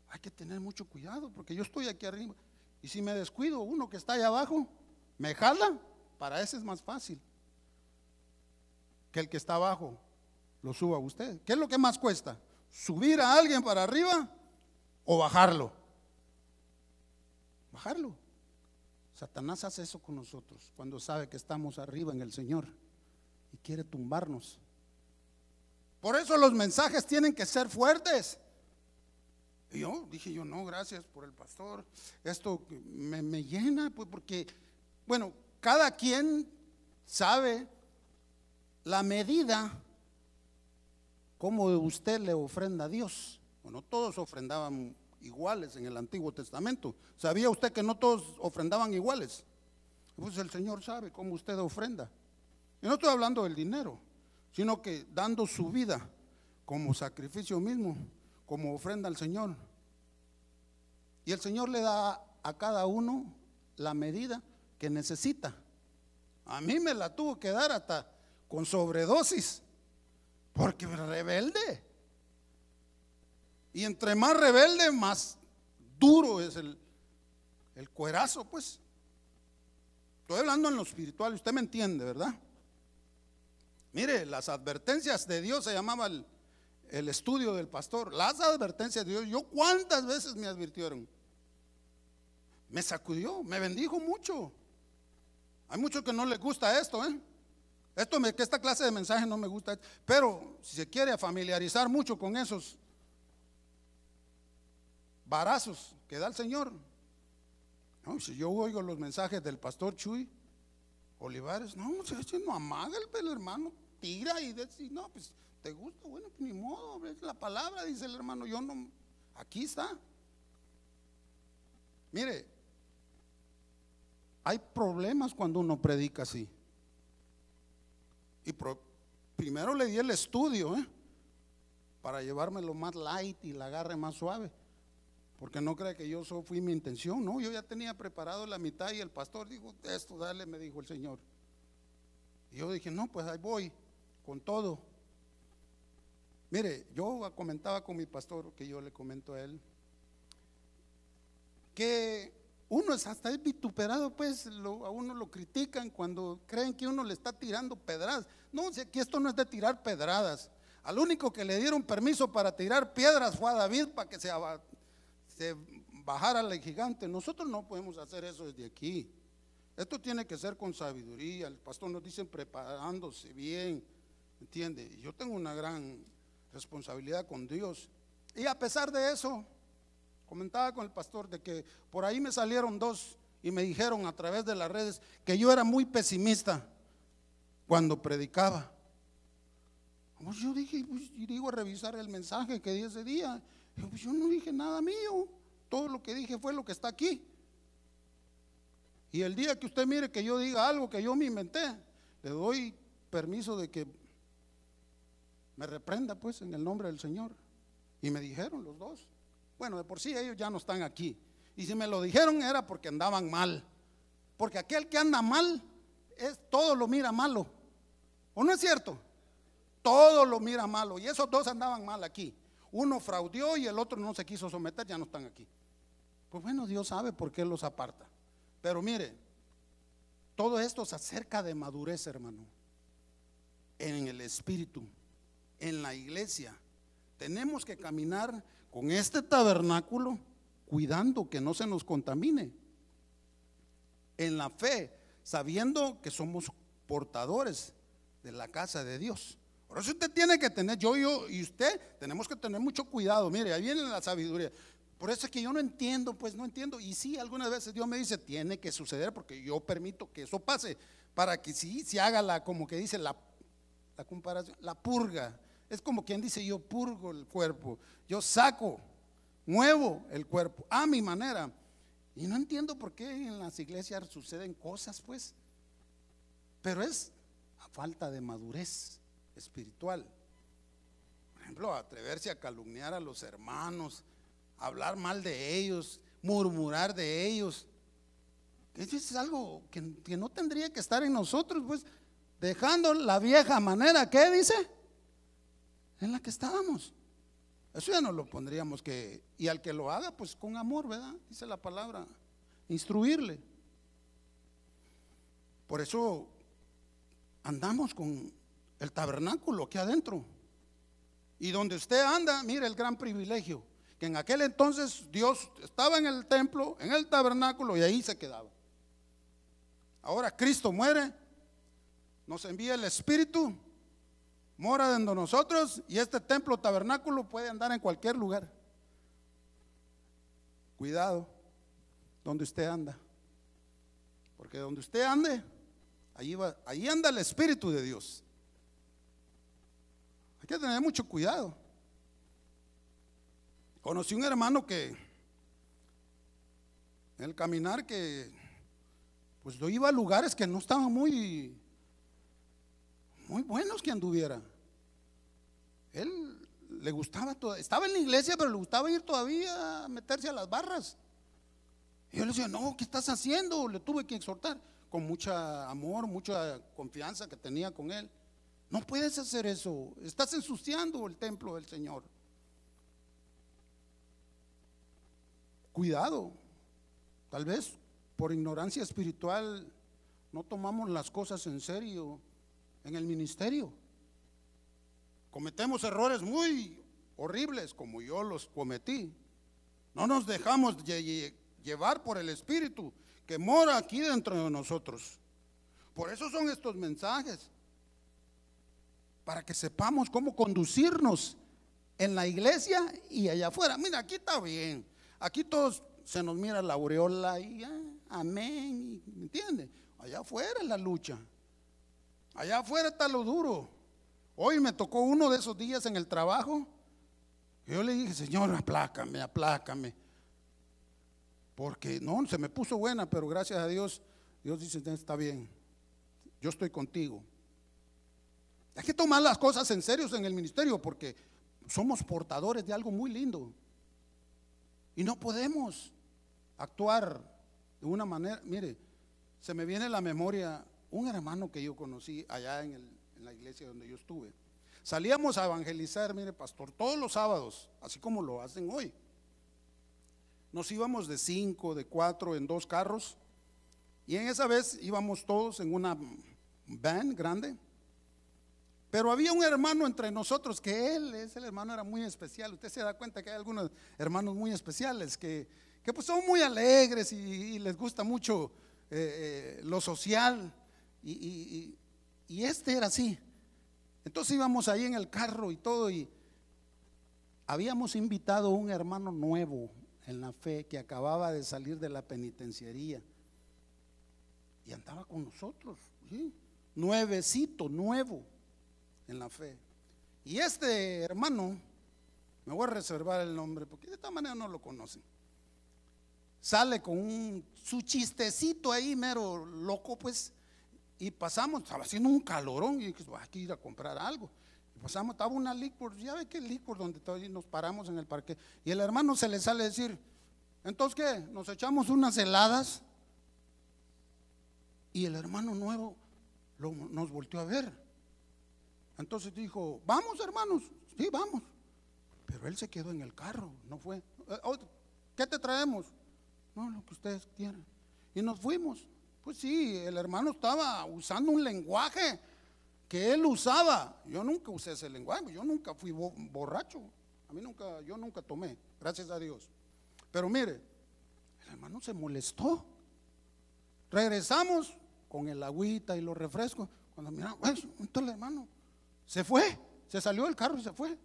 hay que tener mucho cuidado, porque yo estoy aquí arriba y si me descuido, uno que está allá abajo me jala. Para ese es más fácil que el que está abajo lo suba a usted. ¿Qué es lo que más cuesta? ¿Subir a alguien para arriba o bajarlo? Bajarlo. Satanás hace eso con nosotros cuando sabe que estamos arriba en el Señor y quiere tumbarnos. Por eso los mensajes tienen que ser fuertes. Y yo dije, no, gracias por el pastor. Esto me llena, pues, porque, bueno, cada quien sabe la medida como usted le ofrenda a Dios. Bueno, todos ofrendaban iguales en el Antiguo Testamento. ¿Sabía usted que no todos ofrendaban iguales? Pues el Señor sabe cómo usted ofrenda. Y no estoy hablando del dinero, sino que dando su vida como sacrificio mismo, como ofrenda al Señor. Y el Señor le da a cada uno la medida que necesita. A mí me la tuvo que dar hasta con sobredosis, porque rebelde. Y entre más rebelde, más duro es el cuerazo, pues. Estoy hablando en lo espiritual, usted me entiende, ¿verdad? Mire, las advertencias de Dios se llamaba el estudio del pastor. Las advertencias de Dios, yo cuántas veces me advirtieron. Me sacudió, me bendijo mucho. Hay muchos que no les gusta esto, que esta clase de mensaje no me gusta. Pero si se quiere familiarizar mucho con esos varazos que da el Señor, no, si yo oigo los mensajes del pastor Chuy Olivares, no amaga el hermano, tira y dice, no, pues te gusta, bueno, pues ni modo, es la palabra, dice el hermano, yo no, aquí está. Mire, hay problemas cuando uno predica así. Y primero le di el estudio, para llevármelo más light y la agarre más suave. Porque no cree que yo fui mi intención, no, yo ya tenía preparado la mitad y el pastor dijo, esto dale, me dijo el Señor. Y yo dije, no, pues ahí voy, con todo. Mire, yo comentaba con mi pastor, que yo le comento a él, que uno es hasta es vituperado, pues a uno lo critican cuando creen que uno le está tirando pedradas. No, si aquí esto no es de tirar pedradas. Al único que le dieron permiso para tirar piedras fue a David para que se bajara el gigante. Nosotros no podemos hacer eso desde aquí. Esto tiene que ser con sabiduría. El pastor nos dice preparándose bien, ¿entiende? Yo tengo una gran responsabilidad con Dios. Y a pesar de eso, comentaba con el pastor de que por ahí me salieron dos y me dijeron a través de las redes que yo era muy pesimista cuando predicaba. Pues yo dije, pues, y digo a revisar el mensaje que di ese día, pues yo no dije nada mío, todo lo que dije fue lo que está aquí. Y el día que usted mire que yo diga algo que yo me inventé, le doy permiso de que me reprenda, pues, en el nombre del Señor. Y me dijeron los dos. Bueno, de por sí ellos ya no están aquí. Y si me lo dijeron era porque andaban mal. Porque aquel que anda mal, todo lo mira malo. ¿O no es cierto? Todo lo mira malo. Y esos dos andaban mal aquí. Uno fraudió y el otro no se quiso someter, ya no están aquí. Pues bueno, Dios sabe por qué los aparta. Pero mire, todo esto se acerca de madurez, hermano. En el espíritu, en la iglesia. Tenemos que caminar con este tabernáculo, cuidando que no se nos contamine. En la fe, sabiendo que somos portadores de la casa de Dios. Por eso usted tiene que tener, yo y usted tenemos que tener mucho cuidado. Mire, ahí viene la sabiduría. Por eso es que yo no entiendo, pues no entiendo. Y sí, algunas veces Dios me dice, tiene que suceder porque yo permito que eso pase, para que sí se haga como que dice la comparación, la purga. Es como quien dice, yo purgo el cuerpo, yo saco, muevo el cuerpo a mi manera. Y no entiendo por qué en las iglesias suceden cosas, pues. Pero es a falta de madurez espiritual. Por ejemplo, atreverse a calumniar a los hermanos, hablar mal de ellos, murmurar de ellos. Eso es algo que no tendría que estar en nosotros, pues, dejando la vieja manera, ¿qué dice? En la que estábamos. Eso ya no lo pondríamos que, y al que lo haga, pues con amor, ¿verdad? Dice la palabra, instruirle. Por eso andamos con el tabernáculo aquí adentro. Y donde usted anda, mire el gran privilegio, que en aquel entonces Dios estaba en el templo, en el tabernáculo, y ahí se quedaba. Ahora Cristo muere, nos envía el Espíritu, mora dentro de nosotros, y este templo tabernáculo puede andar en cualquier lugar. Cuidado donde usted anda, porque donde usted ande, ahí anda el Espíritu de Dios. Hay que tener mucho cuidado. Conocí un hermano que en el caminar, que pues yo iba a lugares que no estaban muy buenos que anduviera. Él le gustaba estaba en la iglesia, pero le gustaba ir todavía a meterse a las barras. Y yo le decía, no, ¿qué estás haciendo? Le tuve que exhortar con mucha amor, mucha confianza que tenía con él. No puedes hacer eso, estás ensuciando el templo del Señor. Cuidado, tal vez por ignorancia espiritual no tomamos las cosas en serio en el ministerio. Cometemos errores muy horribles como yo los cometí. No nos dejamos llevar por el Espíritu que mora aquí dentro de nosotros. Por eso son estos mensajes, para que sepamos cómo conducirnos en la iglesia y allá afuera. Mira, aquí está bien, aquí todos se nos mira la aureola y amén, ¿me entiende? Allá afuera es la lucha, allá afuera está lo duro. Hoy me tocó uno de esos días en el trabajo, y yo le dije, Señor, aplácame, aplácame, porque no, se me puso buena, pero gracias a Dios, Dios dice, está bien, yo estoy contigo. Hay que tomar las cosas en serio en el ministerio, porque somos portadores de algo muy lindo y no podemos actuar de una manera. Mire, se me viene a la memoria un hermano que yo conocí allá en la iglesia donde yo estuve. Salíamos a evangelizar, mire pastor, todos los sábados, así como lo hacen hoy. Nos íbamos de 5, de 4 en 2 carros, y en esa vez íbamos todos en una van grande. Pero había un hermano entre nosotros que ese hermano era muy especial. Usted se da cuenta que hay algunos hermanos muy especiales que pues son muy alegres y les gusta mucho lo social. Y este era así. Entonces íbamos ahí en el carro y todo, y habíamos invitado a un hermano nuevo en la fe que acababa de salir de la penitenciaría y andaba con nosotros, ¿sí? Nuevecito, nuevo en la fe. Y este hermano, me voy a reservar el nombre porque de esta manera no lo conocen, sale con su chistecito ahí mero loco, pues. Y pasamos, estaba haciendo un calorón y dije, hay que ir a comprar algo. Y pasamos, estaba una licor, ya ve que licor donde todavía nos paramos en el parque. Y el hermano se le sale a decir, entonces ¿qué? Nos echamos unas heladas. Y el hermano nuevo nos volteó a ver. Entonces dijo, vamos hermanos, sí vamos. Pero él se quedó en el carro, no fue. ¿Qué te traemos? No, lo que ustedes quieran. Y nos fuimos. Pues sí, el hermano estaba usando un lenguaje que él usaba. Yo nunca usé ese lenguaje, yo nunca fui borracho. Yo nunca tomé, gracias a Dios. Pero mire, el hermano se molestó. Regresamos con el agüita y los refrescos. Cuando miramos, entonces el hermano se fue, se salió del carro y se fue.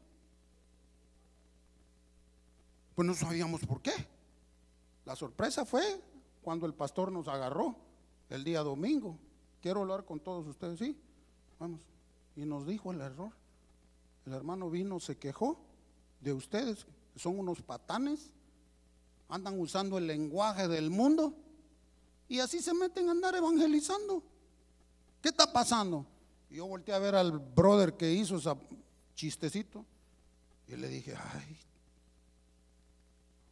Pues no sabíamos por qué. La sorpresa fue cuando el pastor nos agarró el día domingo. Quiero hablar con todos ustedes, sí, vamos. Y nos dijo el error. El hermano vino, se quejó de ustedes, que son unos patanes, andan usando el lenguaje del mundo y así se meten a andar evangelizando. ¿Qué está pasando? Y yo volteé a ver al brother que hizo ese chistecito y le dije, ay,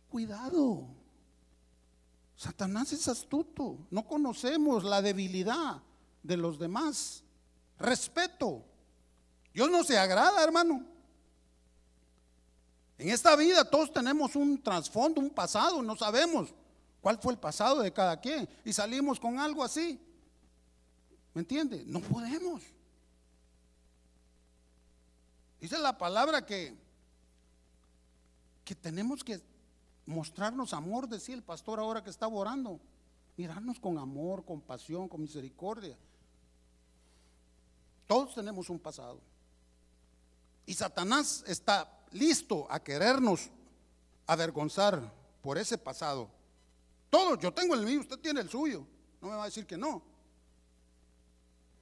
cuidado. Satanás es astuto, no conocemos la debilidad de los demás. Respeto. Dios no se agrada, hermano. En esta vida todos tenemos un trasfondo, un pasado, no sabemos cuál fue el pasado de cada quien y salimos con algo así. ¿Me entiende? No podemos. Dice la palabra que tenemos que mostrarnos amor, decía el pastor ahora que estaba orando, mirarnos con amor, con pasión, con misericordia. Todos tenemos un pasado y Satanás está listo a querernos avergonzar por ese pasado. Todos, yo tengo el mío, usted tiene el suyo, no me va a decir que no.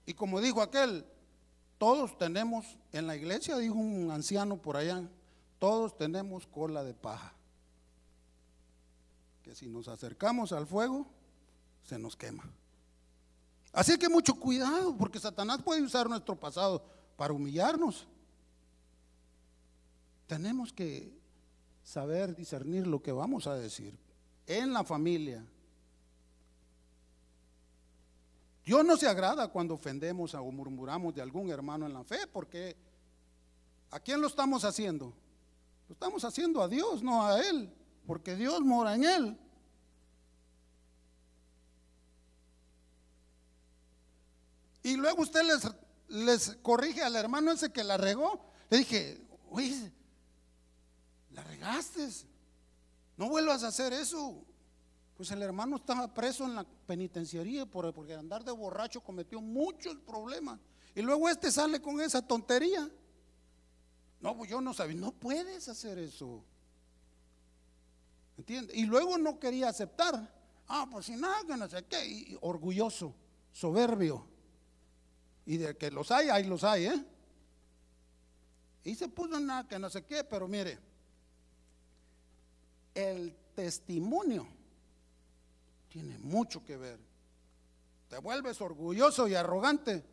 Y como dijo aquel, todos tenemos, en la iglesia dijo un anciano por allá, todos tenemos cola de paja, que si nos acercamos al fuego se nos quema. Así que mucho cuidado, porque Satanás puede usar nuestro pasado para humillarnos. Tenemos que saber discernir lo que vamos a decir en la familia. Dios no se agrada cuando ofendemos o murmuramos de algún hermano en la fe, porque ¿a quién lo estamos haciendo? Lo estamos haciendo a Dios, no a él, porque Dios mora en él. Y luego usted les corrige al hermano ese que la regó. Le dije, oye, la regaste, no vuelvas a hacer eso. Pues el hermano estaba preso en la penitenciaría porque andar de borracho cometió muchos problemas. Y luego este sale con esa tontería. No, pues yo no sabía, no puedes hacer eso. ¿Entiendes? Y luego no quería aceptar. Pues si nada, que no sé qué. Y orgulloso, soberbio. Y de que los hay, ahí los hay, ¿eh? Y se puso nada, que no sé qué, pero mire, el testimonio tiene mucho que ver. Te vuelves orgulloso y arrogante.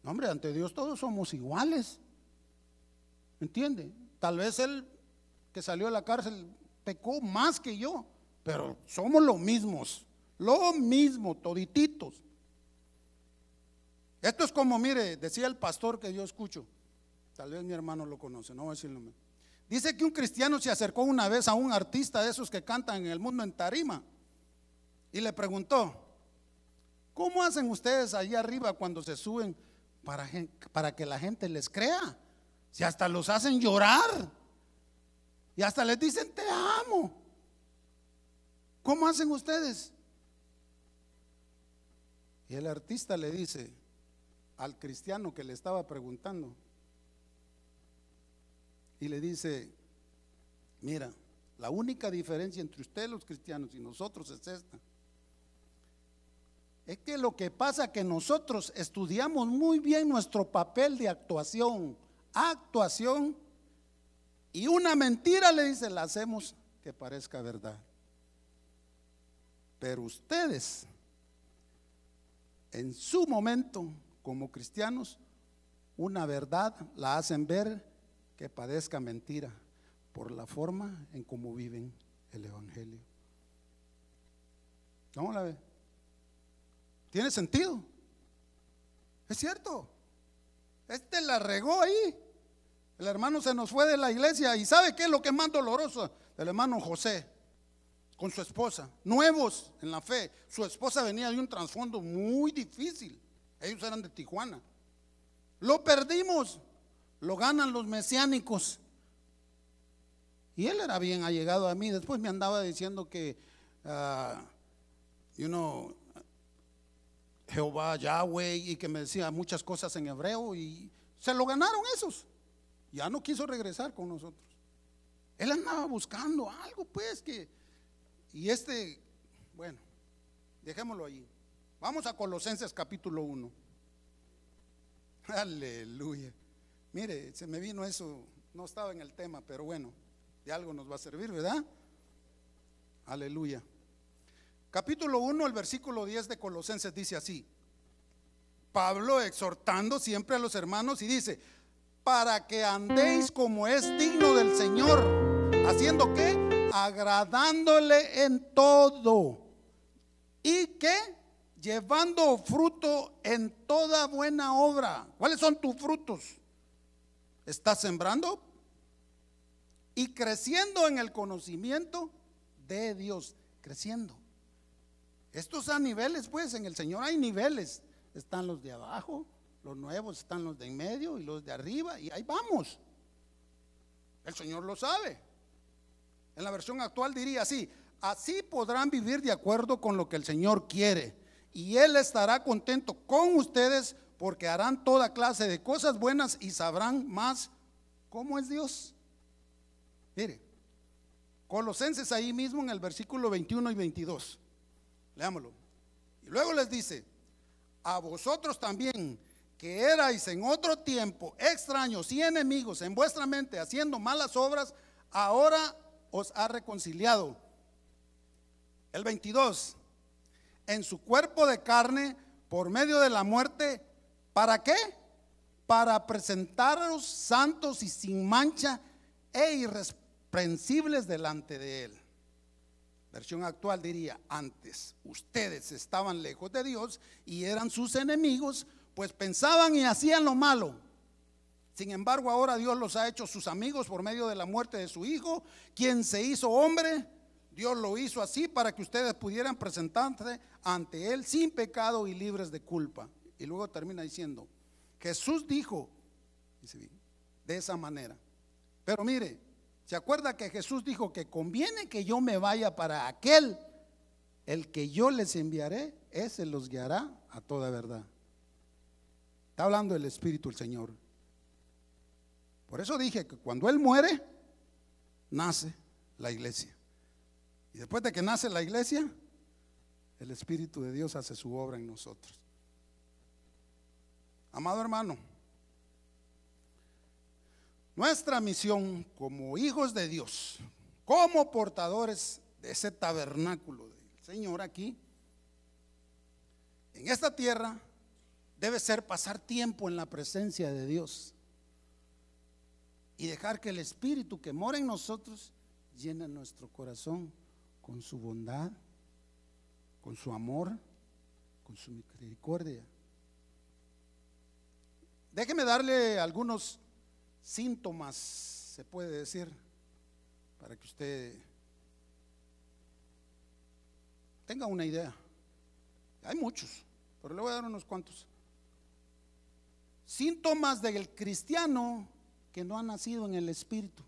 No, hombre, ante Dios todos somos iguales. ¿Entiende? Tal vez él que salió de la cárcel pecó más que yo, pero somos lo mismo, todititos. Esto es como, mire, decía el pastor que yo escucho, tal vez mi hermano lo conoce, no voy a decir el nombre. Dice que un cristiano se acercó una vez a un artista de esos que cantan en el mundo en tarima y le preguntó, ¿cómo hacen ustedes allí arriba cuando se suben para que la gente les crea? Si hasta los hacen llorar y hasta les dicen te amo. ¿Cómo hacen ustedes? Y el artista le dice, al cristiano que le estaba preguntando y le dice: mira, la única diferencia entre ustedes los cristianos y nosotros es esta: es que lo que pasa es que nosotros estudiamos muy bien nuestro papel de actuación, y una mentira, le dice, la hacemos que parezca verdad. Pero ustedes, en su momento, como cristianos, una verdad la hacen ver que parezca mentira por la forma en cómo viven el evangelio. ¿Cómo la ve? ¿Tiene sentido? Es cierto. Este la regó ahí. El hermano se nos fue de la iglesia. ¿Y sabe qué es lo que es más doloroso? Del hermano José con su esposa, nuevos en la fe. Su esposa venía de un trasfondo muy difícil. Ellos eran de Tijuana. Lo perdimos. Lo ganan los mesiánicos. Y él era bien allegado a mí. Después me andaba diciendo que Jehová, Yahweh, y que me decía muchas cosas en hebreo, y se lo ganaron esos. Ya no quiso regresar con nosotros. Él andaba buscando algo, pues, bueno, dejémoslo ahí. Vamos a Colosenses capítulo 1. Aleluya. Mire, se me vino eso, no estaba en el tema, pero bueno, de algo nos va a servir, ¿verdad? Aleluya. Capítulo 1, el versículo 10 de Colosenses dice así: Pablo exhortando siempre a los hermanos y dice: para que andéis como es digno del Señor, haciendo ¿qué? Agradándole en todo, y que llevando fruto en toda buena obra. ¿Cuáles son tus frutos? ¿Estás sembrando? Y creciendo en el conocimiento de Dios, creciendo. Estos a niveles, pues, en el Señor hay niveles. Están los de abajo, los nuevos, están los de en medio y los de arriba, y ahí vamos. El Señor lo sabe. En la versión actual diría así: así podrán vivir de acuerdo con lo que el Señor quiere, y Él estará contento con ustedes, porque harán toda clase de cosas buenas y sabrán más cómo es Dios. Mire, Colosenses ahí mismo en el versículo 21 y 22. Leámoslo. Y luego les dice: a vosotros también, que erais en otro tiempo extraños y enemigos en vuestra mente, haciendo malas obras, ahora os ha reconciliado. El 22, en su cuerpo de carne, por medio de la muerte. ¿Para qué? Para presentaros santos y sin mancha e irreprensibles delante de Él. Versión actual diría: antes ustedes estaban lejos de Dios y eran sus enemigos, pues pensaban y hacían lo malo. Sin embargo, ahora Dios los ha hecho sus amigos por medio de la muerte de su Hijo, quien se hizo hombre. Dios lo hizo así para que ustedes pudieran presentarse ante Él sin pecado y libres de culpa. Y luego termina diciendo: Jesús dijo, de esa manera. Pero mire, ¿se acuerda que Jesús dijo que conviene que yo me vaya para aquel, el que yo les enviaré, ese los guiará a toda verdad? Está hablando del Espíritu el Señor. Por eso dije que cuando Él muere, nace la iglesia. Y después de que nace la iglesia, el Espíritu de Dios hace su obra en nosotros. Amado hermano, nuestra misión como hijos de Dios, como portadores de ese tabernáculo del Señor aquí, en esta tierra, debe ser pasar tiempo en la presencia de Dios y dejar que el Espíritu que mora en nosotros llene nuestro corazón con su bondad, con su amor, con su misericordia. Déjeme darle algunos síntomas, se puede decir, para que usted tenga una idea. Hay muchos, pero le voy a dar unos cuantos. Síntomas del cristiano que no ha nacido en el Espíritu.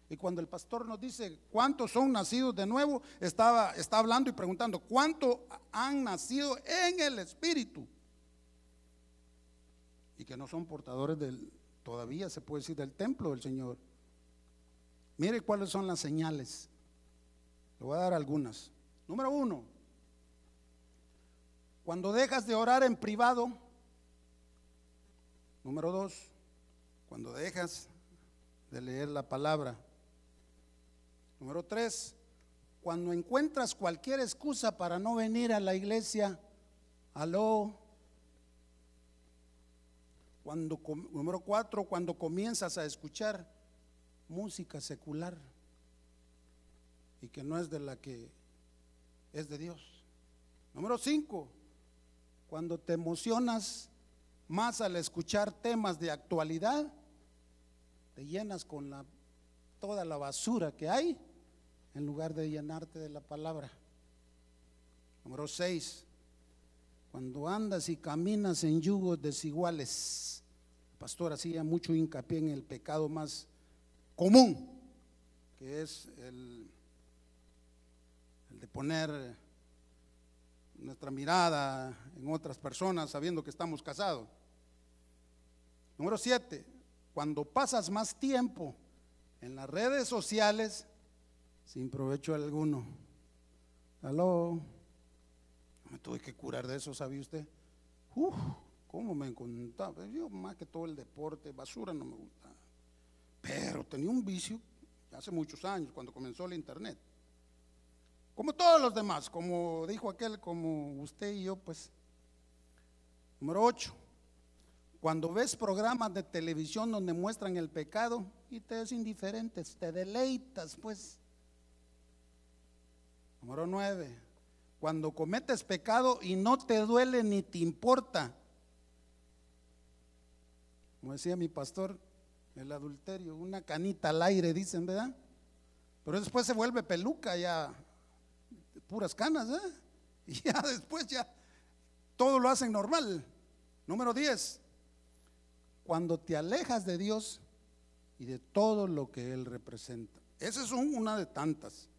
Y cuando el pastor nos dice cuántos son nacidos de nuevo, está hablando y preguntando cuántos han nacido en el Espíritu. y que no son portadores todavía se puede decir, del templo del Señor. Mire cuáles son las señales. Le voy a dar algunas. Número 1, cuando dejas de orar en privado. Número 2, cuando dejas de leer la palabra. Número 3, cuando encuentras cualquier excusa para no venir a la iglesia. Aló. Número 4, cuando comienzas a escuchar música secular y que no es de la que es de Dios. Número 5, cuando te emocionas más al escuchar temas de actualidad, te llenas con toda la basura que hay en lugar de llenarte de la palabra. Número 6, cuando andas y caminas en yugos desiguales. El pastor hacía mucho hincapié en el pecado más común, que es el de poner nuestra mirada en otras personas sabiendo que estamos casados. Número 7, cuando pasas más tiempo en las redes sociales sin provecho alguno. Aló. Me tuve que curar de eso, ¿sabe usted? ¿Cómo me encontraba? Yo más que todo el deporte, basura no me gustaba. Pero tenía un vicio hace muchos años, cuando comenzó el internet. Como todos los demás, como dijo aquel, como usted y yo, pues. Número 8, cuando ves programas de televisión donde muestran el pecado y te es indiferente, te deleitas, pues. Número 9, cuando cometes pecado y no te duele ni te importa. Como decía mi pastor, el adulterio, una canita al aire, dicen, ¿verdad? Pero después se vuelve peluca, ya puras canas, ¿eh? Y ya después ya todo lo hacen normal. Número 10, cuando te alejas de Dios y de todo lo que Él representa. Esa es una de tantas.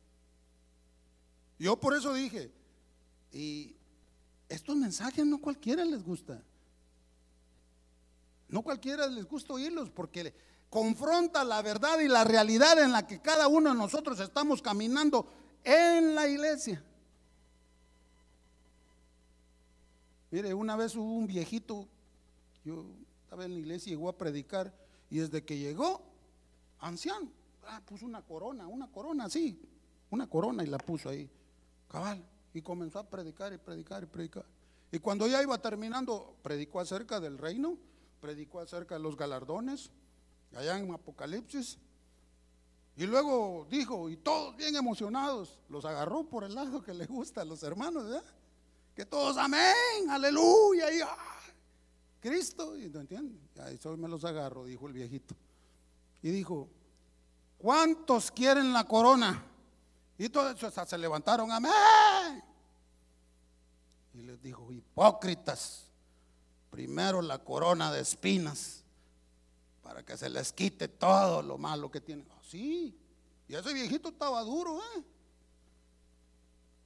Yo por eso dije, y estos mensajes no cualquiera les gusta. No cualquiera les gusta oírlos, porque confronta la verdad y la realidad en la que cada uno de nosotros estamos caminando en la iglesia. Mire, una vez hubo un viejito, yo estaba en la iglesia y llegó a predicar, y desde que llegó, anciano, puso una corona así, una corona y la puso ahí, cabal, y comenzó a predicar y predicar y predicar. Y cuando ya iba terminando, predicó acerca del reino, predicó acerca de los galardones, allá en Apocalipsis, y luego dijo, y todos bien emocionados, los agarró por el lado que les gusta a los hermanos, ¿verdad? Que todos amén, aleluya, y Cristo, y no entienden, hoy me los agarro, dijo el viejito, y dijo, ¿cuántos quieren la corona? Y todos se levantaron, amén. Y les dijo, hipócritas, primero la corona de espinas, para que se les quite todo lo malo que tienen. Sí, y ese viejito estaba duro,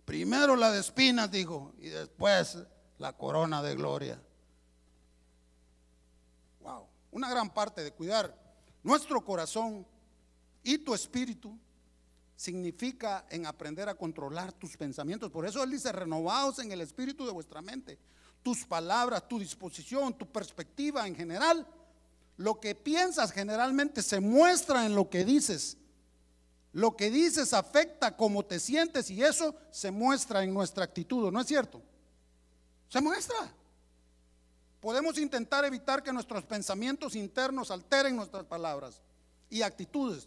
Primero la de espinas, dijo, y después la corona de gloria. Wow, una gran parte de cuidar nuestro corazón y tu espíritu significa en aprender a controlar tus pensamientos. Por eso Él dice, renovaos en el espíritu de vuestra mente. Tus palabras, tu disposición, tu perspectiva en general, lo que piensas generalmente se muestra en lo que dices. Lo que dices afecta cómo te sientes y eso se muestra en nuestra actitud, ¿no es cierto? Se muestra. Podemos intentar evitar que nuestros pensamientos internos alteren nuestras palabras y actitudes,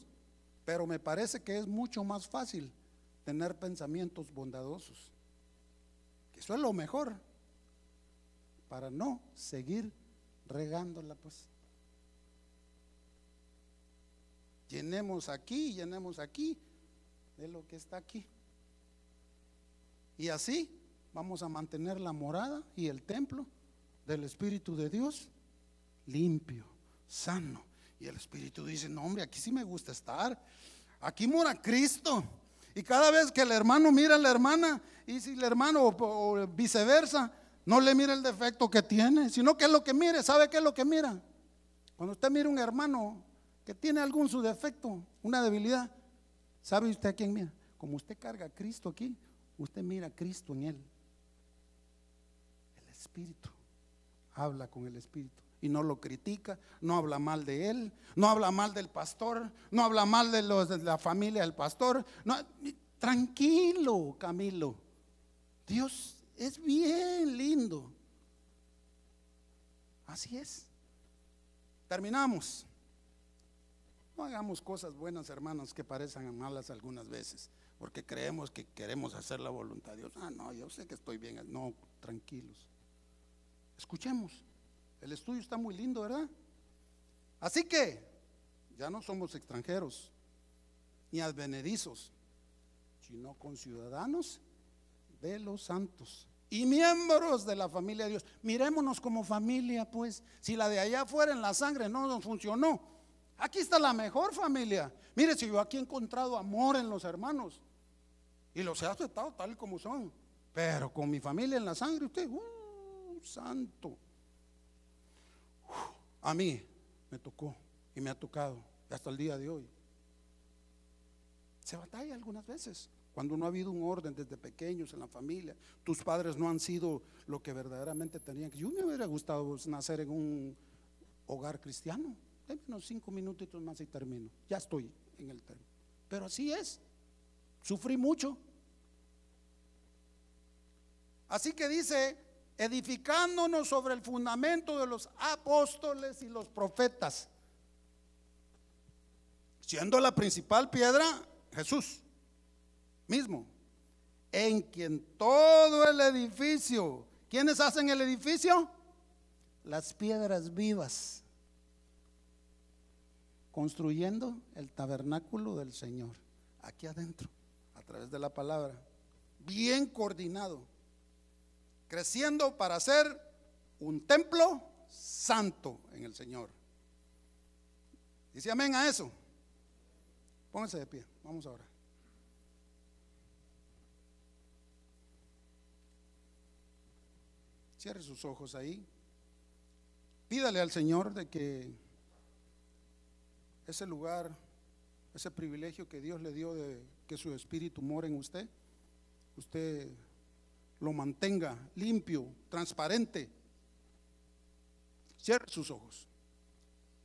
pero me parece que es mucho más fácil tener pensamientos bondadosos. Eso es lo mejor para no seguir regándola, pues. Llenemos aquí de lo que está aquí. Y así vamos a mantener la morada y el templo del Espíritu de Dios limpio, sano. Y el Espíritu dice, no hombre, aquí sí me gusta estar. Aquí mora Cristo. Y cada vez que el hermano mira a la hermana, y si el hermano o viceversa, No le mire el defecto que tiene, sino que es lo que mire. ¿Sabe qué es lo que mira? Cuando usted mira un hermano que tiene algún su defecto, una debilidad, ¿sabe usted a quién mira? Como usted carga a Cristo aquí, usted mira a Cristo en él. El Espíritu habla con el Espíritu y no lo critica, no habla mal de él, no habla mal del pastor, no habla mal de la familia del pastor. No, tranquilo, Camilo. Dios es bien lindo. Así es. Terminamos. No hagamos cosas buenas, hermanos, que parezcan malas algunas veces, porque creemos que queremos hacer la voluntad de Dios. No, yo sé que estoy bien. No, tranquilos. Escuchemos. El estudio está muy lindo, ¿verdad? Así que ya no somos extranjeros ni advenedizos, sino conciudadanos de los santos y miembros de la familia de Dios. Mirémonos como familia, pues. Si la de allá afuera en la sangre no nos funcionó, aquí está la mejor familia. Mire, si yo aquí he encontrado amor en los hermanos y los he aceptado tal como son, pero con mi familia en la sangre, usted, santo. A mí me tocó y me ha tocado hasta el día de hoy. Se batalla algunas veces cuando no ha habido un orden desde pequeños en la familia. Tus padres no han sido lo que verdaderamente tenían que. Yo me hubiera gustado nacer en un hogar cristiano. Denme unos 5 minutitos más y termino. Ya estoy en el término. Pero así es. Sufrí mucho. Así que dice, edificándonos sobre el fundamento de los apóstoles y los profetas, siendo la principal piedra Jesús mismo, en quien todo el edificio. ¿Quiénes hacen el edificio? Las piedras vivas, construyendo el tabernáculo del Señor aquí adentro, a través de la palabra, bien coordinado, creciendo para ser un templo santo en el Señor. Dice amén a eso. Pónganse de pie, vamos ahora. Cierre sus ojos ahí. Pídale al Señor de que ese lugar, ese privilegio que Dios le dio de que su espíritu more en usted, usted lo mantenga limpio, transparente. Cierre sus ojos.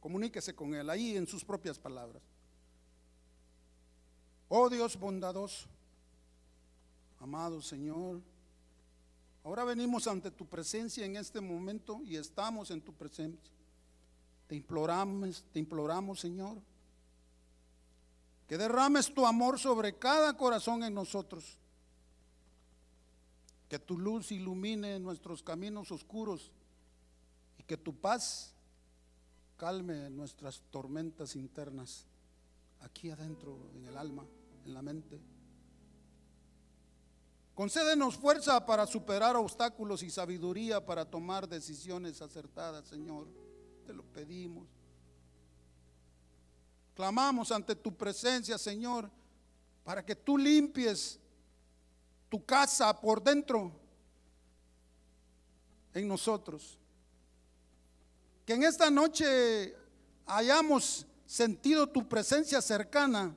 Comuníquese con Él ahí en sus propias palabras. Oh Dios bondadoso, amado Señor, ahora venimos ante tu presencia en este momento y estamos en tu presencia. Te imploramos, Señor, que derrames tu amor sobre cada corazón en nosotros, que tu luz ilumine nuestros caminos oscuros y que tu paz calme nuestras tormentas internas, aquí adentro, en el alma, en la mente. Concédenos fuerza para superar obstáculos y sabiduría para tomar decisiones acertadas, Señor. Te lo pedimos. Clamamos ante tu presencia, Señor, para que tú limpies tu casa por dentro en nosotros. Que en esta noche hayamos sentido tu presencia cercana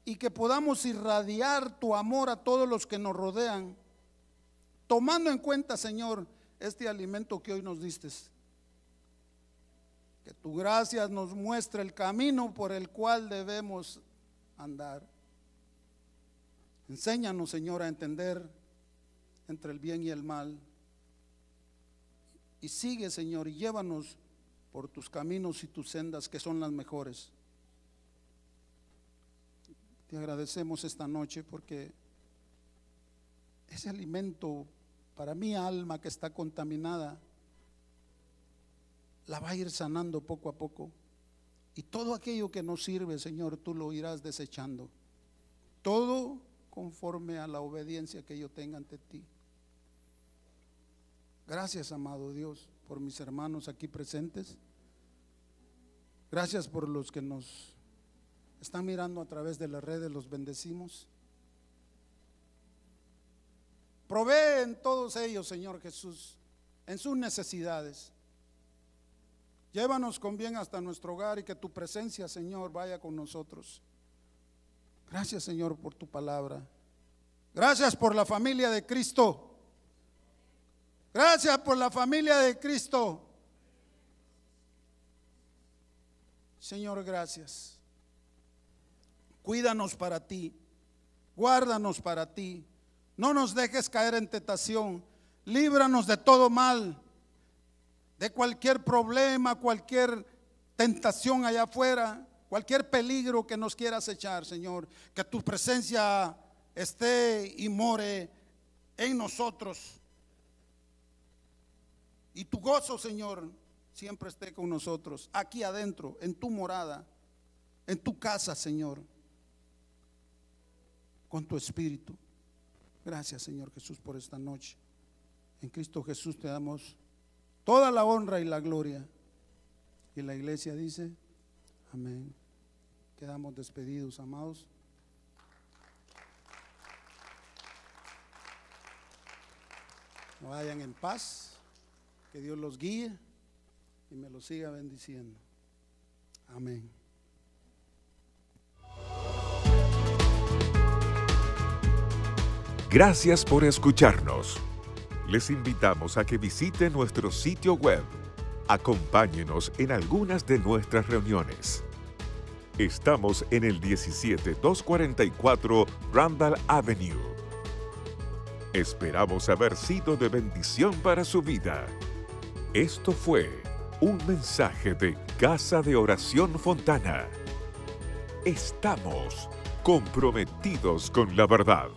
y que podamos irradiar tu amor a todos los que nos rodean, tomando en cuenta, Señor, este alimento que hoy nos diste. Que tu gracia nos muestre el camino por el cual debemos andar. Enséñanos, Señor, a entender entre el bien y el mal. Y sigue, Señor, y llévanos por tus caminos y tus sendas, que son las mejores. Te agradecemos esta noche porque ese alimento para mi alma que está contaminada la va a ir sanando poco a poco. Y todo aquello que no sirve, Señor, tú lo irás desechando. Todo conforme a la obediencia que yo tenga ante ti. Gracias, amado Dios, por mis hermanos aquí presentes. Gracias por los que nos están mirando a través de las redes, los bendecimos. Provee en todos ellos, Señor Jesús, en sus necesidades. Llévanos con bien hasta nuestro hogar y que tu presencia, Señor, vaya con nosotros. Gracias, Señor, por tu palabra. Gracias por la familia de Cristo. Gracias por la familia de Cristo. Señor, gracias. Cuídanos para ti. Guárdanos para ti. No nos dejes caer en tentación. Líbranos de todo mal, de cualquier problema, cualquier tentación allá afuera, cualquier peligro que nos quieras echar, Señor. Que tu presencia esté y more en nosotros. Y tu gozo, Señor, siempre esté con nosotros, aquí adentro, en tu morada, en tu casa, Señor, con tu espíritu. Gracias, Señor Jesús, por esta noche. En Cristo Jesús te damos toda la honra y la gloria. Y la iglesia dice, amén. Quedamos despedidos, amados. Vayan en paz, que Dios los guíe y me los siga bendiciendo. Amén. Gracias por escucharnos. Les invitamos a que visiten nuestro sitio web. Acompáñenos en algunas de nuestras reuniones. Estamos en el 17244 Randall Avenue. Esperamos haber sido de bendición para su vida. Esto fue un mensaje de Casa de Oración Fontana. Estamos comprometidos con la verdad.